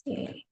Oke.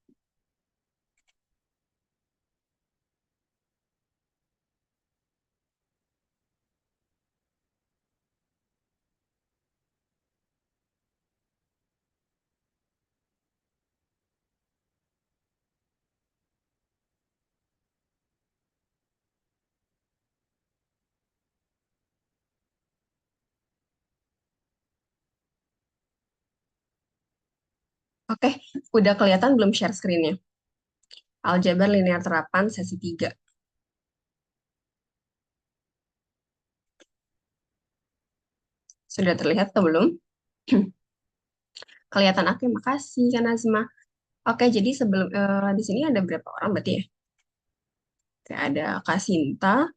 Oke, udah kelihatan belum share screen-nya? Aljabar linear terapan sesi 3. Sudah terlihat atau belum? Kelihatan. Oke, makasih Kak Nazma. Oke, jadi sebelum di sini ada berapa orang berarti ya? Oke, ada Kak Sinta.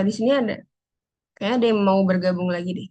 Di sini ada, kayaknya ada yang mau bergabung lagi deh.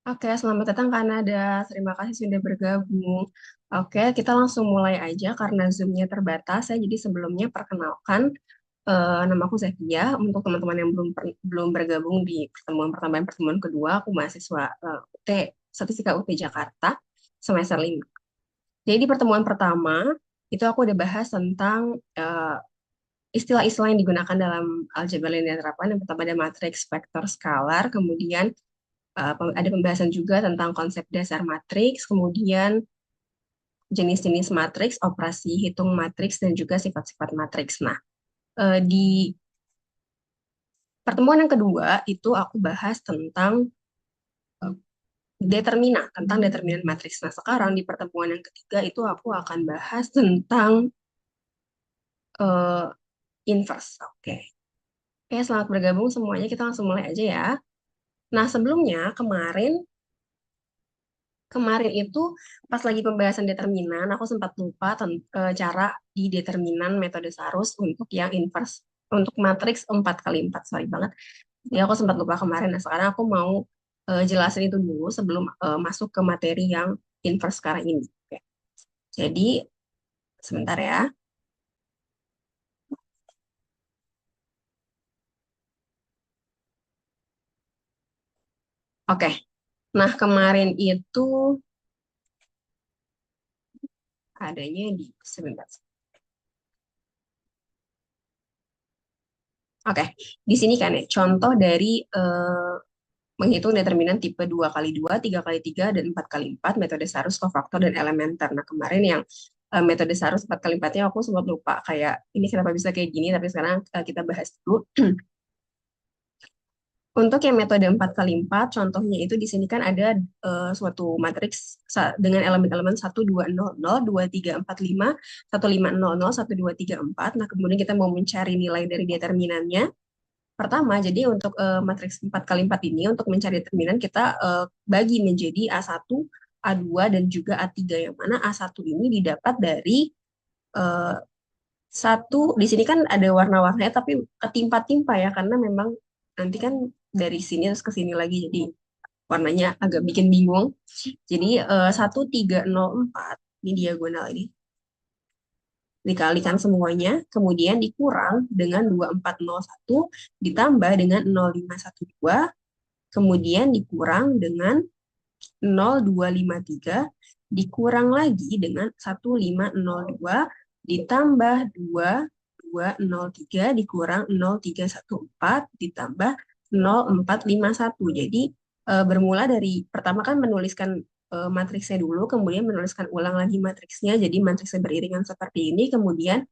Oke, selamat datang Kanada. Terima kasih sudah bergabung. Oke, kita langsung mulai aja karena Zoom-nya terbatas ya. Jadi sebelumnya perkenalkan, nama aku Zevia. Untuk teman-teman yang belum bergabung di pertemuan pertama dan pertemuan kedua, aku mahasiswa UT Statistika UT Jakarta semester 5. Jadi di pertemuan pertama itu aku udah bahas tentang istilah-istilah yang digunakan dalam aljabar linear terapan. Yang pertama ada matriks, vektor, skalar, kemudian ada pembahasan juga tentang konsep dasar matriks, kemudian jenis-jenis matriks, operasi hitung matriks, dan juga sifat-sifat matriks. Nah, di pertemuan yang kedua itu aku bahas tentang eh, tentang determinan matriks. Nah, sekarang di pertemuan yang ketiga itu aku akan bahas tentang eh, inverse. Oke. Oke, selamat bergabung semuanya. Kita langsung mulai aja ya. Nah, sebelumnya kemarin itu pas lagi pembahasan determinan, aku sempat lupa cara di determinan metode Sarus untuk yang inverse, untuk matriks 4 kali 4 sorry banget. Jadi aku sempat lupa kemarin. Nah, sekarang aku mau jelasin itu dulu sebelum masuk ke materi yang inverse sekarang ini. Oke. Jadi, sebentar ya. Oke. Nah, kemarin itu adanya di sebentar. Oke, di sini kan ya contoh dari menghitung determinan tipe 2 kali 2, 3 kali 3, dan 4 kali 4, metode Sarus, kofaktor, dan elementer. Nah, kemarin yang metode Sarus 4 kali 4-nya aku sempat lupa, kayak ini kenapa bisa kayak gini, tapi sekarang kita bahas dulu. Untuk yang metode 4 kali 4, contohnya itu di sini kan ada suatu matriks dengan elemen-elemen 1, 2, 0, 0, 2, 3, 4, 5, 1, 5, 0, 0, 1, 2, 3, 4. Nah, kemudian kita mau mencari nilai dari determinannya. Pertama, jadi untuk matriks 4 kali 4 ini, untuk mencari determinan, kita bagi menjadi A1, A2, dan juga A3, yang mana A1 ini didapat dari eh, satu, di sini kan ada warna-warnanya, tapi ketimpa-timpa ya, karena memang nanti kan dari sini terus ke sini lagi, jadi warnanya agak bikin bingung. Jadi 1304, ini diagonal ini, dikalikan semuanya, kemudian dikurang dengan 2401, ditambah dengan 0512, kemudian dikurang dengan 0253, dikurang lagi dengan 1502, ditambah 2203, dikurang 0314, ditambah 0451. Jadi bermula dari pertama kan menuliskan matriksnya dulu, kemudian menuliskan ulang lagi matriksnya. Jadi matriksnya beriringan seperti ini, kemudian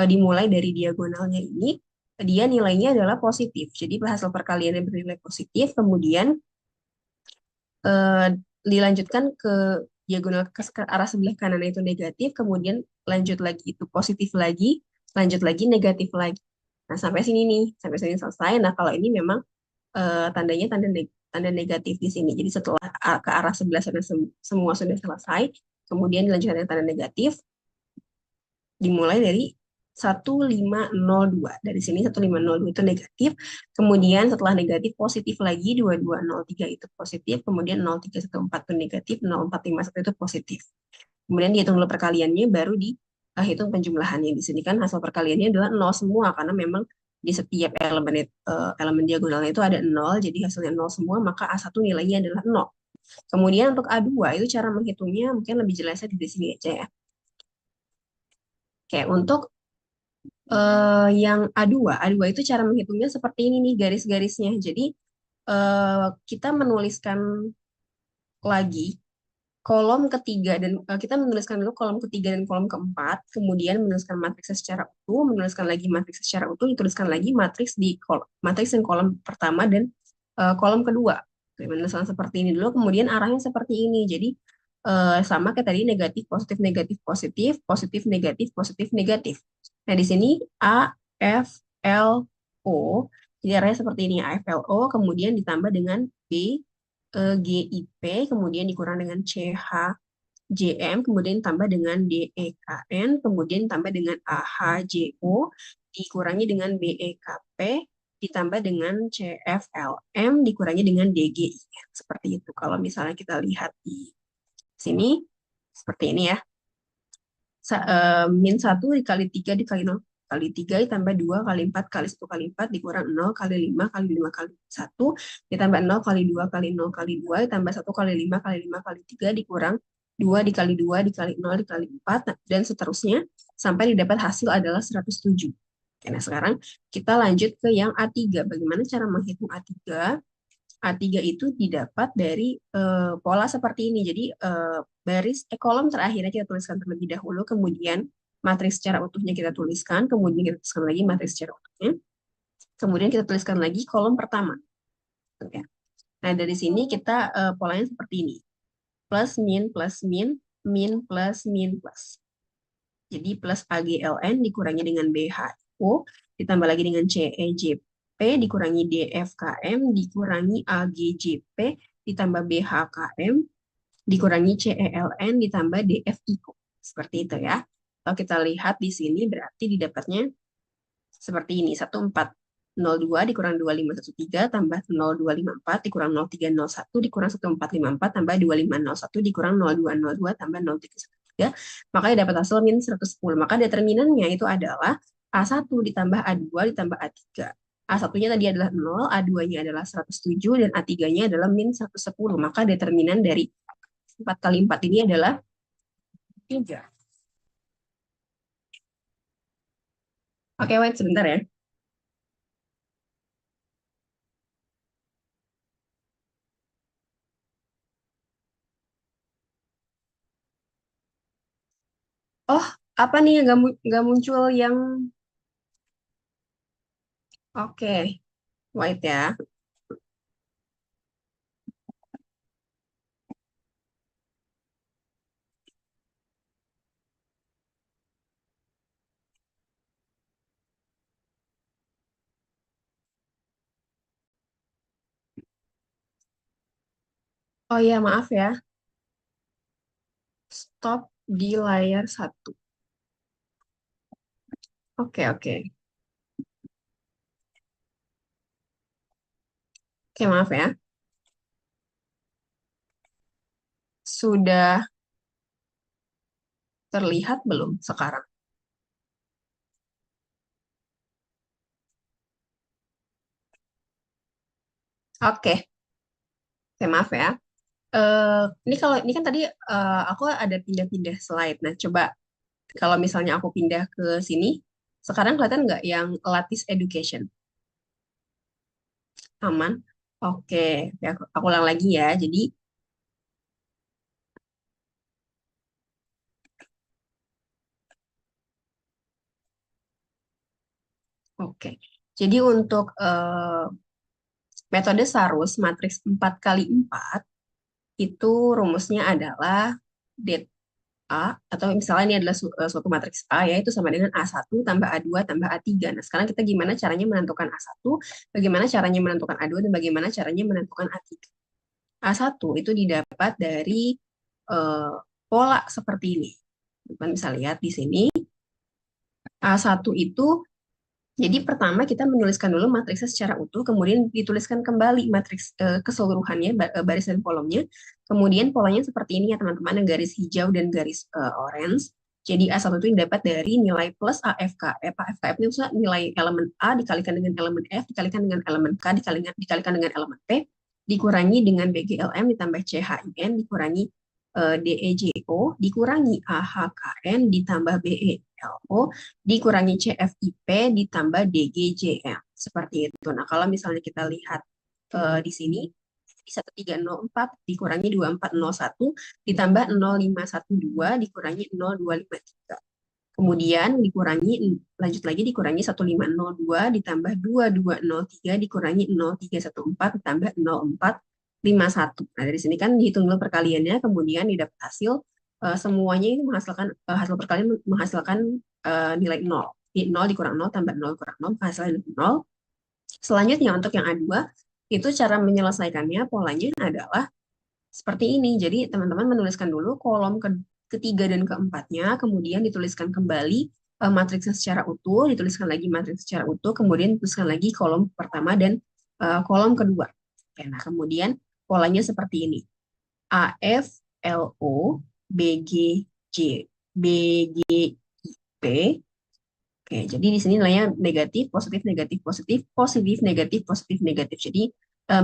dimulai dari diagonalnya ini, dia nilainya adalah positif. Jadi hasil perkaliannya bernilai positif, kemudian eh, dilanjutkan ke diagonal ke arah sebelah kanan itu negatif, kemudian lanjut lagi itu positif lagi, lanjut lagi negatif lagi. Nah, sampai sini nih, sampai sini selesai. Nah, kalau ini memang tandanya tanda negatif di sini. Jadi setelah ke arah sebelah sana semua sudah selesai, kemudian dilanjutkan dengan tanda negatif, dimulai dari 1502. Dari sini 1502 itu negatif, kemudian setelah negatif positif lagi 2203 itu positif, kemudian 0314 itu negatif, 0451 itu positif. Kemudian dihitung dulu perkaliannya, baru dihitung penjumlahannya. Di sini kan hasil perkaliannya adalah 0 semua, karena memang di setiap elemen diagonalnya itu ada 0, jadi hasilnya 0 semua, maka A1 nilainya adalah 0. Kemudian untuk A2 itu cara menghitungnya mungkin lebih jelasnya di sini aja ya. Oke, untuk yang A2 itu cara menghitungnya seperti ini nih garis-garisnya. Jadi kita menuliskan lagi kolom ketiga dan kita menuliskan dulu kolom ketiga dan kolom keempat, kemudian menuliskan matriksnya secara utuh, menuliskan lagi matriks secara utuh, dituliskan lagi matriks yang kolom pertama dan kolom kedua. Menuliskan seperti ini dulu, kemudian arahnya seperti ini. Jadi sama kayak tadi negatif, positif, negatif, positif, positif, negatif, positif, negatif. Nah di sini A, F, L, O. Jadi arahnya seperti ini A, F, L, O, kemudian ditambah dengan B, GIP, kemudian dikurang dengan CH, JM, kemudian tambah dengan DEKN, kemudian tambah dengan AHJO, dikurangi dengan BEKP, ditambah dengan CFLM, dikurangi dengan DGIN. Seperti itu. Kalau misalnya kita lihat di sini, seperti ini ya. Min 1 dikali 3 dikali 0 kali 3 ditambah 2 kali 4 kali 1 kali 4 dikurang 0 kali 5 kali 5 kali 1 ditambah 0 kali 2 kali 0 kali 2 ditambah 1 kali 5 kali 5 kali 3 dikurang 2 dikali 2 dikali 0 dikali 4 dan seterusnya sampai didapat hasil adalah 107. Oke, nah sekarang kita lanjut ke yang A3. Bagaimana cara menghitung A3? A3 itu didapat dari pola seperti ini. Jadi kolom terakhirnya kita tuliskan terlebih dahulu, kemudian matriks secara utuhnya kita tuliskan, kemudian kita tuliskan lagi matriks secara utuhnya, kemudian kita tuliskan lagi kolom pertama. Oke. Nah, dari sini kita polanya seperti ini. Plus, min, min, plus, min, plus. Jadi plus AGLN dikurangi dengan BHO, ditambah lagi dengan CEJP, dikurangi DFKM, dikurangi AGJP, ditambah BHKM, dikurangi CELN, ditambah DFIKO. Seperti itu ya. Kalau kita lihat di sini berarti didapatnya seperti ini. 1402 dikurang 2513 tambah 0254 dikurang 0301 dikurang 1454 tambah 2501 dikurang 0202 tambah 0313. Makanya dapat hasil min 110. Maka determinannya itu adalah A1 ditambah A2 ditambah A3. A1-nya tadi adalah 0, A2-nya adalah 107, dan A3-nya adalah min 110. Maka determinan dari 4 kali 4 ini adalah 3. Oke, wait sebentar ya. Oh, apa nih yang nggak muncul yang oke, white ya. Oh ya, maaf ya. Stop di layar 1. Oke, oke. Oke, maaf ya. Sudah terlihat belum sekarang? Oke, oke, maaf ya. Ini kan tadi aku ada pindah-pindah slide. Nah, coba kalau misalnya aku pindah ke sini, sekarang kelihatan nggak yang Lattice Education? Aman? Oke, ya, aku ulang lagi ya. Jadi, oke. Jadi untuk metode Sarus matriks 4 kali 4 itu rumusnya adalah det A, atau misalnya ini adalah suatu matriks A ya, itu sama dengan A1 tambah A2 tambah A3. Nah, sekarang kita gimana caranya menentukan A1, bagaimana caranya menentukan A2, dan bagaimana caranya menentukan A3. A1 itu didapat dari pola seperti ini. Teman bisa lihat di sini. A1 itu, jadi pertama kita menuliskan dulu matriksnya secara utuh, kemudian dituliskan kembali matriks keseluruhannya, baris dan kolomnya. Kemudian polanya seperti ini ya teman-teman, yang garis hijau dan garis orange. Jadi A1 itu dapat dari nilai plus AFKF. AFKF itu nilai elemen A dikalikan dengan elemen F, dikalikan dengan elemen K, dikalikan dengan elemen P, dikurangi dengan BGLM ditambah CHIN, dikurangi DEJO, dikurangi AHKN, ditambah BELO, dikurangi CFIP, ditambah DGJM. Seperti itu. Nah, kalau misalnya kita lihat di sini, 1304 dikurangi 2401 ditambah 0512 dikurangi 0253. Kemudian dikurangi, lanjut lagi dikurangi 1502 ditambah 2203 dikurangi 0314 ditambah 0451. Nah, dari sini kan dihitung dulu perkaliannya, kemudian didapat hasil semuanya itu menghasilkan hasil perkalian menghasilkan nilai 0. 0 dikurang 0 tambah 0 kurang 0 hasilnya 0. Selanjutnya untuk yang A2 itu cara menyelesaikannya polanya adalah seperti ini. Jadi teman-teman menuliskan dulu kolom ketiga dan keempatnya, kemudian dituliskan kembali matriksnya secara utuh, dituliskan lagi matriks secara utuh, kemudian dituliskan lagi kolom pertama dan kolom kedua. Oke, nah kemudian polanya seperti ini. AF, LO, BG, J, BG, P. Oke, jadi di sini nilainya negatif, positif, negatif, positif, positif, negatif, positif, negatif. Jadi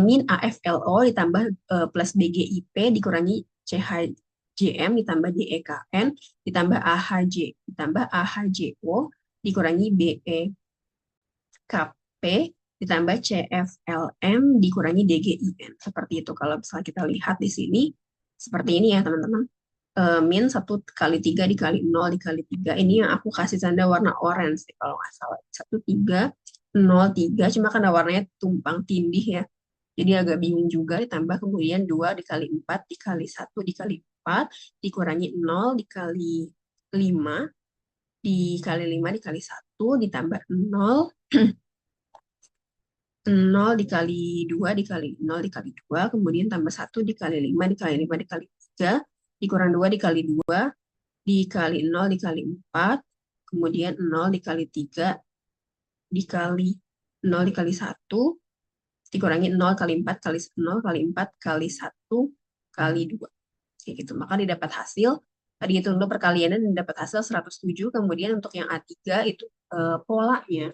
min AFLO ditambah plus BGIP dikurangi CHJM ditambah DEKN ditambah AHJ ditambah AHJO dikurangi BEKP ditambah CFLM dikurangi DGIN. Seperti itu kalau misalnya kita lihat di sini. Seperti ini ya teman-teman. Min 1 kali 3 dikali 0 dikali 3. Ini yang aku kasih tanda warna orange kalau nggak salah. 1303, cuma karena warnanya tumpang tindih ya. Jadi agak bingung juga, ditambah kemudian 2 dikali 4 dikali 1 dikali 4 dikurangi 0 dikali 5 dikali 5 dikali 1 ditambah 0 0 dikali 2 dikali 0 dikali 2, kemudian tambah 1 dikali 5 dikali 5 dikali 3, dikurang 2 dikali 2, dikali 0 dikali 4, kemudian 0 dikali 3, dikali 0 dikali 1, dikurangi 0 kali 4 kali 0 kali 4 kali 1 kali 2. Kayak gitu. Maka didapat hasil, tadi itu untuk perkaliannya dan dapat hasil 107. Kemudian untuk yang A3 itu polanya.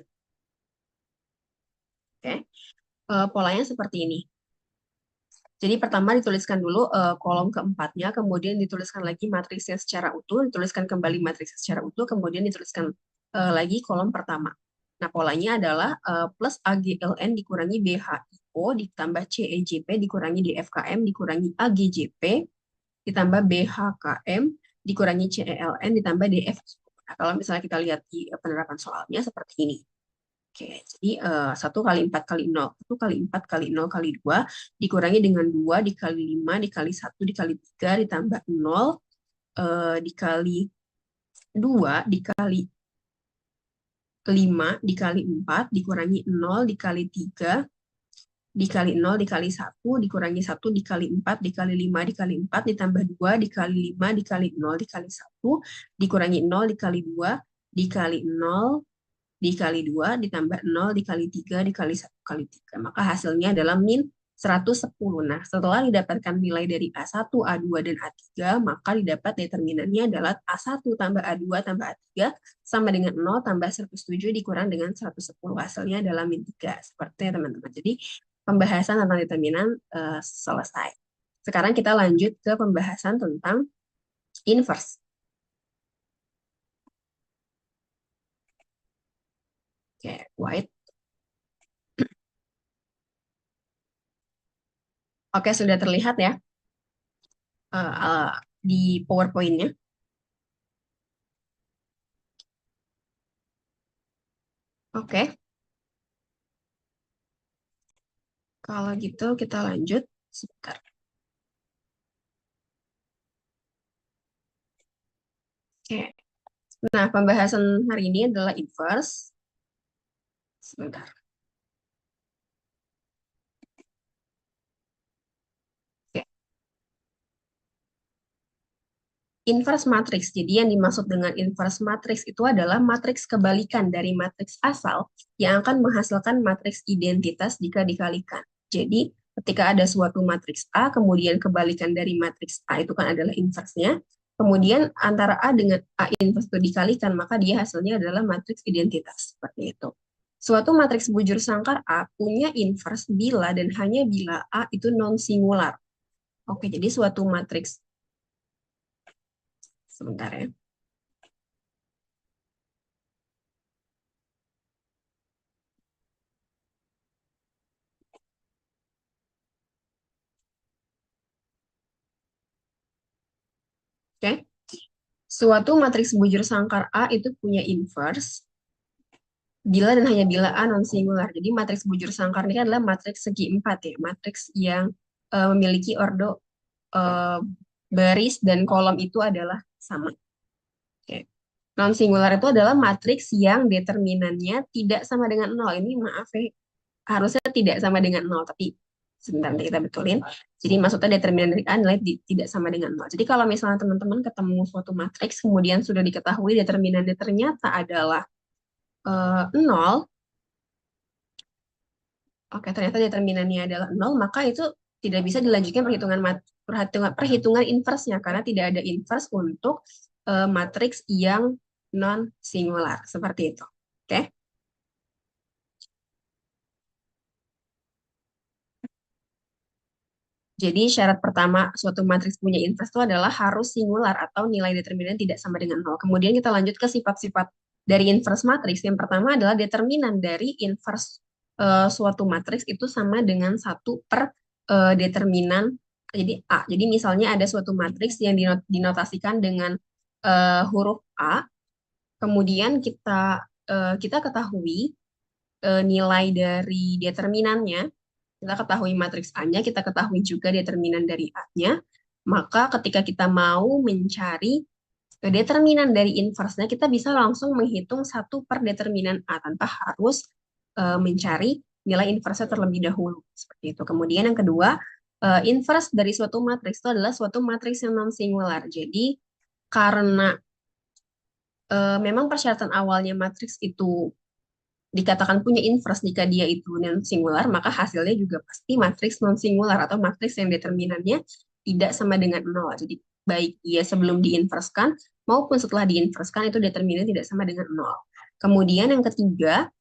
Oke. Polanya seperti ini. Jadi pertama dituliskan dulu kolom keempatnya, kemudian dituliskan lagi matriksnya secara utuh, dituliskan kembali matriksnya secara utuh, kemudian dituliskan lagi kolom pertama. Nah, polanya adalah plus AGLN dikurangi BHIO ditambah CEJP dikurangi DFKM dikurangi AGJP ditambah BHKM dikurangi CELN ditambah DFIO. Nah, kalau misalnya kita lihat di penerapan soalnya seperti ini. Oke, jadi 1 kali 4 kali 0, 1 kali 4 kali 0 kali 2, dikurangi dengan 2 dikali 5 dikali 1 dikali 3 ditambah 0 dikali 2 dikali 5 dikali 4 dikurangi 0 dikali 3 dikali 0 dikali 1 dikurangi 1 dikali 4 dikali 5 dikali 4 ditambah 2 dikali 5 dikali 0 dikali 1 dikurangi 0 dikali 2 dikali 0 dikali 2 ditambah 0 dikali 3 dikali 1 kali 3. Maka hasilnya adalah min 110. Nah, setelah didapatkan nilai dari A1, A2, dan A3, maka didapat determinannya adalah A1 tambah A2 tambah A3 sama dengan 0 tambah 107 dikurang dengan 110. Hasilnya adalah min 3. Seperti teman-teman. Jadi, pembahasan tentang determinan selesai. Sekarang kita lanjut ke pembahasan tentang inverse. Oke, white. Oke, sudah terlihat ya di PowerPoint-nya. Oke, kalau gitu kita lanjut sebentar. Oke, nah pembahasan hari ini adalah inverse. Sebentar. Oke, inverse matrix. Jadi yang dimaksud dengan inverse matrix itu adalah matriks kebalikan dari matriks asal yang akan menghasilkan matriks identitas jika dikalikan. Jadi ketika ada suatu matriks A, kemudian kebalikan dari matriks A itu kan adalah inversnya. Kemudian antara A dengan A inverse itu dikalikan, maka dia hasilnya adalah matriks identitas. Seperti itu. Suatu matriks bujur sangkar A punya inverse bila dan hanya bila A itu non-singular. Oke, jadi suatu matriks, sebentar ya. Oke, suatu matriks bujur sangkar A itu punya inverse bila dan hanya bila A non singular. Jadi matriks bujur sangkar ini adalah matriks segi empat ya, matriks yang memiliki ordo uh, baris dan kolom itu adalah sama. Oke. Non singular itu adalah matriks yang determinannya tidak sama dengan nol. Ini maaf ya, harusnya tidak sama dengan nol, tapi sebentar nanti kita betulin. Jadi maksudnya determinan dari A nilai tidak sama dengan nol. Jadi kalau misalnya teman-teman ketemu suatu matriks, kemudian sudah diketahui determinannya ternyata adalah 0, oke ternyata determinannya adalah 0, maka itu tidak bisa dilanjutkan perhitungan inversnya, karena tidak ada inverse untuk matriks yang non singular seperti itu. Oke. Jadi syarat pertama suatu matriks punya inverse itu adalah harus singular atau nilai determinan tidak sama dengan 0. Kemudian kita lanjut ke sifat-sifat dari inverse matriks. Yang pertama adalah determinan dari inverse suatu matriks itu sama dengan 1 per determinan, jadi A. Jadi misalnya ada suatu matriks yang dinotasikan dengan huruf A, kemudian kita ketahui nilai dari determinannya, kita ketahui matriks A-nya, kita ketahui juga determinan dari A-nya, maka ketika kita mau mencari determinan dari inverse-nya, kita bisa langsung menghitung 1 per determinan A tanpa harus mencari nilai inverse terlebih dahulu. Seperti itu. Kemudian yang kedua, inverse dari suatu matriks itu adalah suatu matriks yang non-singular. Jadi karena memang persyaratan awalnya matriks itu dikatakan punya inverse jika dia itu non singular, maka hasilnya juga pasti matriks non singular atau matriks yang determinannya tidak sama dengan 0. Jadi baik ia sebelum diinverskan maupun setelah diinverskan itu determinan tidak sama dengan 0. Kemudian yang ketiga,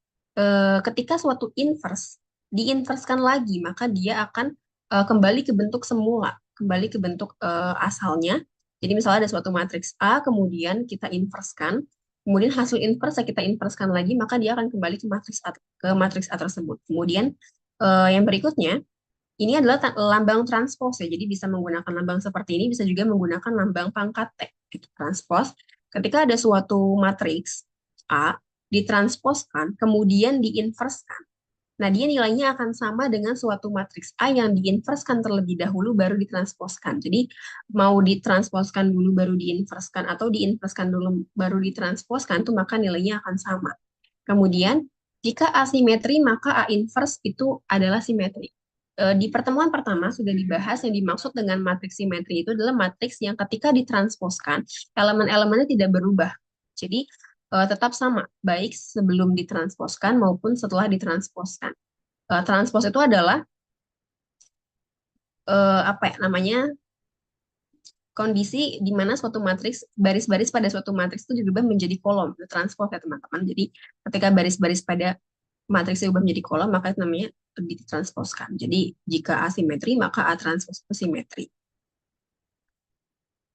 ketika suatu inverse diinverskan lagi, maka dia akan kembali ke bentuk semula, kembali ke bentuk asalnya. Jadi misalnya ada suatu matriks A, kemudian kita inverskan, kemudian hasil inverse kita inverskan lagi, maka dia akan kembali ke matriks A tersebut. Kemudian yang berikutnya, ini adalah lambang transpose ya. Jadi bisa menggunakan lambang seperti ini, bisa juga menggunakan lambang pangkat T, gitu, transpose. Ketika ada suatu matriks A ditransposkan, kemudian diinverskan. Nah, dia nilainya akan sama dengan suatu matriks A yang diinverskan terlebih dahulu baru ditransposkan. Jadi, mau ditransposkan dulu baru diinverskan atau diinverskan dulu baru ditransposkan, itu maka nilainya akan sama. Kemudian, jika asimetri, maka A inverse itu adalah simetri. Di pertemuan pertama sudah dibahas yang dimaksud dengan matriks simetri itu adalah matriks yang ketika ditransposkan, elemen-elemennya tidak berubah. Jadi, tetap sama, baik sebelum ditransposkan maupun setelah ditransposkan. Transpos itu adalah apa ya namanya, kondisi di mana suatu matriks, baris-baris pada suatu matriks itu diubah menjadi kolom, itu transpos ya teman-teman. Jadi ketika baris-baris pada matriks diubah menjadi kolom, maka itu namanya ditransposkan. Jadi jika asimetri, maka A transpos itu simetri.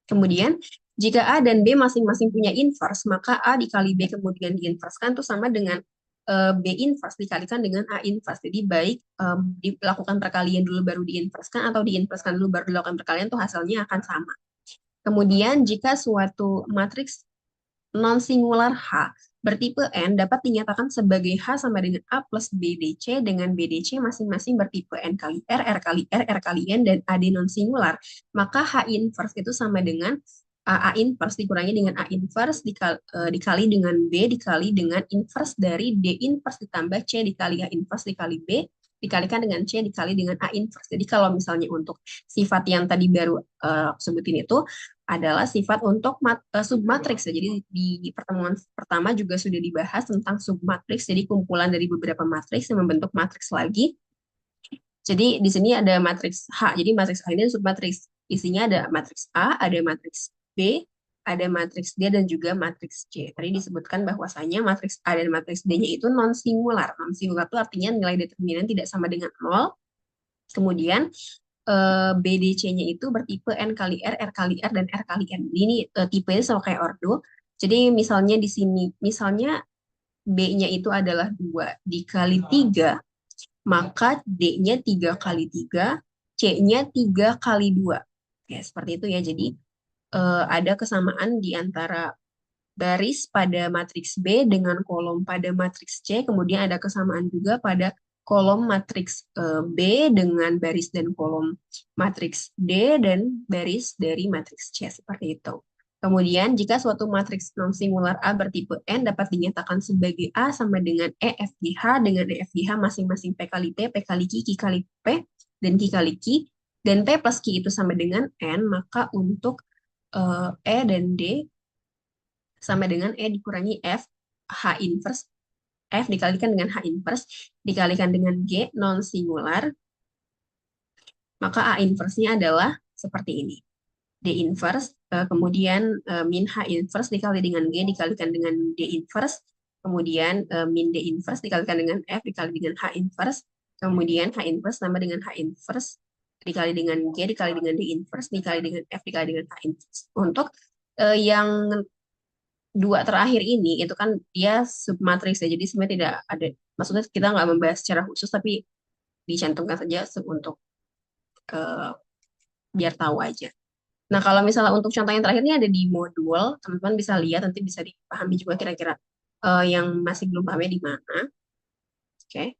Kemudian, jika A dan B masing-masing punya inverse, maka A dikali B kemudian diinverskan itu sama dengan B inverse dikalikan dengan A inverse. Jadi baik dilakukan perkalian dulu baru diinverskan atau diinverskan dulu baru dilakukan perkalian, itu hasilnya akan sama. Kemudian jika suatu matriks non-singular H bertipe N dapat dinyatakan sebagai H sama dengan A plus BDC dengan BDC masing-masing bertipe N kali R kali R kali N, dan AD non-singular, maka H inverse itu sama dengan A inverse dikurangi dengan A inverse dikali dengan B dikali dengan inverse dari D inverse ditambah C dikali A inverse dikali B dikalikan dengan C dikali dengan A inverse. Jadi kalau misalnya untuk sifat yang tadi baru aku sebutin itu adalah sifat untuk submatriks ya. Jadi di pertemuan pertama juga sudah dibahas tentang submatriks. Jadi kumpulan dari beberapa matriks yang membentuk matriks lagi. Jadi di sini ada matriks H. Jadi matriks H ini submatriks. Isinya ada matriks A, ada matriks B, ada matriks D, dan juga matriks C. Tadi disebutkan bahwasanya matriks A dan matriks D-nya itu non-singular. Non-singular itu artinya nilai determinan tidak sama dengan 0. Kemudian BDC-nya itu bertipe N kali R kali R, dan R kali N. Ini tipenya sama kayak ordo. Jadi misalnya di sini, misalnya B-nya itu adalah 2 dikali 3, maka D-nya 3 kali 3, C-nya 3 kali 2. Ya, seperti itu ya. Jadi ada kesamaan di antara baris pada matriks B dengan kolom pada matriks C, kemudian ada kesamaan juga pada kolom matriks B dengan baris dan kolom matriks D dan baris dari matriks C, seperti itu. Kemudian, jika suatu matriks non-singular A bertipe N dapat dinyatakan sebagai A sama dengan E, F, G, H, dengan E, F, G, H masing-masing P kali T, P kali Q, Q kali P, dan Q kali Q, dan P plus Q itu sama dengan N, maka untuk E dan D sama dengan E dikurangi F, H inverse, F dikalikan dengan H inverse, dikalikan dengan G non-singular, maka A inverse-nya adalah seperti ini. D inverse, kemudian min H inverse dikali dengan G dikalikan dengan D inverse, kemudian min D inverse dikalikan dengan F dikali dengan H inverse, kemudian H inverse tambah dengan H inverse dikali dengan G dikali dengan D inverse dikali dengan F dikali dengan H inverse. Untuk yang dua terakhir ini itu kan dia submatriks ya, jadi sebenarnya tidak ada, maksudnya kita nggak membahas secara khusus, tapi dicantumkan saja untuk uh, biar tahu aja. Nah, kalau misalnya untuk contoh yang terakhir ini ada di modul, teman-teman bisa lihat, nanti bisa dipahami juga kira-kira yang masih belum pahamnya di mana. Oke.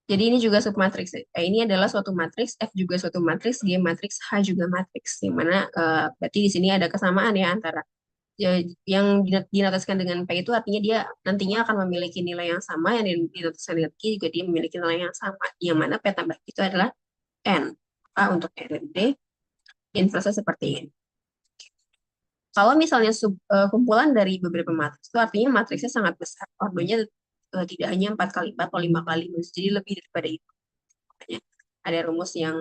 Jadi ini juga submatriks. Ini adalah suatu matriks, F juga suatu matriks, G matriks, H juga matriks. Yang mana berarti di sini ada kesamaan ya antara yang dinotaskan dengan P itu artinya dia nantinya akan memiliki nilai yang sama, yang dinotaskan dengan Q juga dia memiliki nilai yang sama. Yang mana P tambah Q itu adalah N. A untuk E dan D, inverse seperti ini. Kalau misalnya kumpulan dari beberapa matriks, itu artinya matriksnya sangat besar. Ordonya tidak hanya 4 kali 4 atau 5 kali 5, jadi lebih daripada itu. Makanya ada rumus yang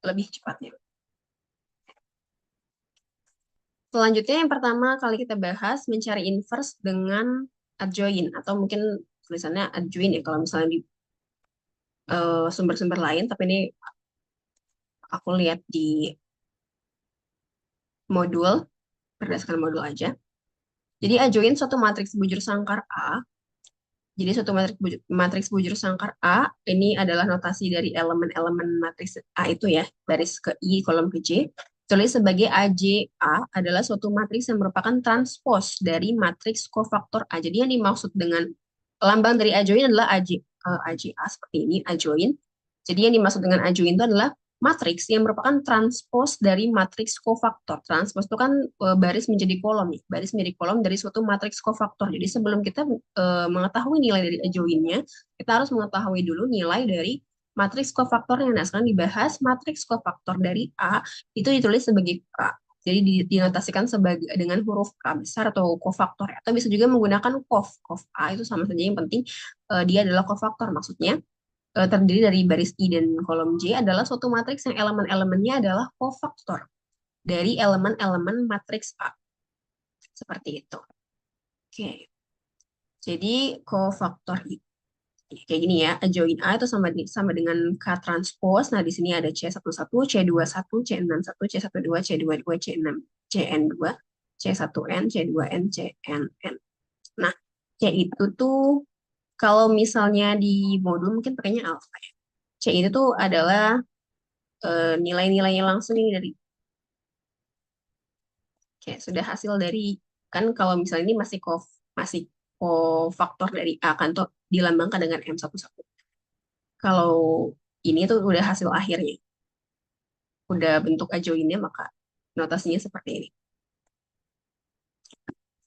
lebih cepatnya. Selanjutnya yang pertama kali kita bahas mencari inverse dengan adjoint, atau mungkin tulisannya adjoint ya kalau misalnya di sumber-sumber lain, tapi ini aku lihat di modul, berdasarkan modul aja. Jadi adjoint suatu matriks bujur sangkar A. Jadi suatu matriks bujur sangkar A ini adalah notasi dari elemen-elemen matriks A itu ya, baris ke I, kolom ke J. Tulis sebagai AJA adalah suatu matriks yang merupakan transpos dari matriks kofaktor A. Jadi yang dimaksud dengan lambang dari adjoint adalah AJA seperti ini, adjoint. Jadi yang dimaksud dengan adjoint itu adalah matriks yang merupakan transpos dari matriks kofaktor. Transpos itu kan baris menjadi kolom ya, baris menjadi kolom dari suatu matriks kofaktor. Jadi sebelum kita mengetahui nilai dari adjointnya, kita harus mengetahui dulu nilai dari matriks kofaktornya. Nah, sekarang dibahas matriks kofaktor dari A itu ditulis sebagai K. Jadi dinotasikan sebagai dengan huruf K besar atau kofaktor, atau bisa juga menggunakan kof A itu sama saja, yang penting dia adalah kofaktor. Maksudnya terdiri dari baris I dan kolom J adalah suatu matriks yang elemen-elemennya adalah kofaktor dari elemen-elemen matriks A. Seperti itu. Oke. Jadi kofaktor itu kayak gini ya, adjoint A itu sama dengan K transpose. Nah, di sini ada C11, C21, C61, C12, C22, C6, CN2, C1N, C2N, CNN. Nah, C itu tuh kalau misalnya di modul mungkin pakainya alfa ya. C itu tuh adalah nilai-nilainya langsung ini dari kayak sudah hasil dari, kan kalau misalnya ini masih kofaktor dari A kan tuh dilambangkan dengan M11. Kalau ini tuh udah hasil akhirnya, udah bentuk adjointnya, maka notasinya seperti ini.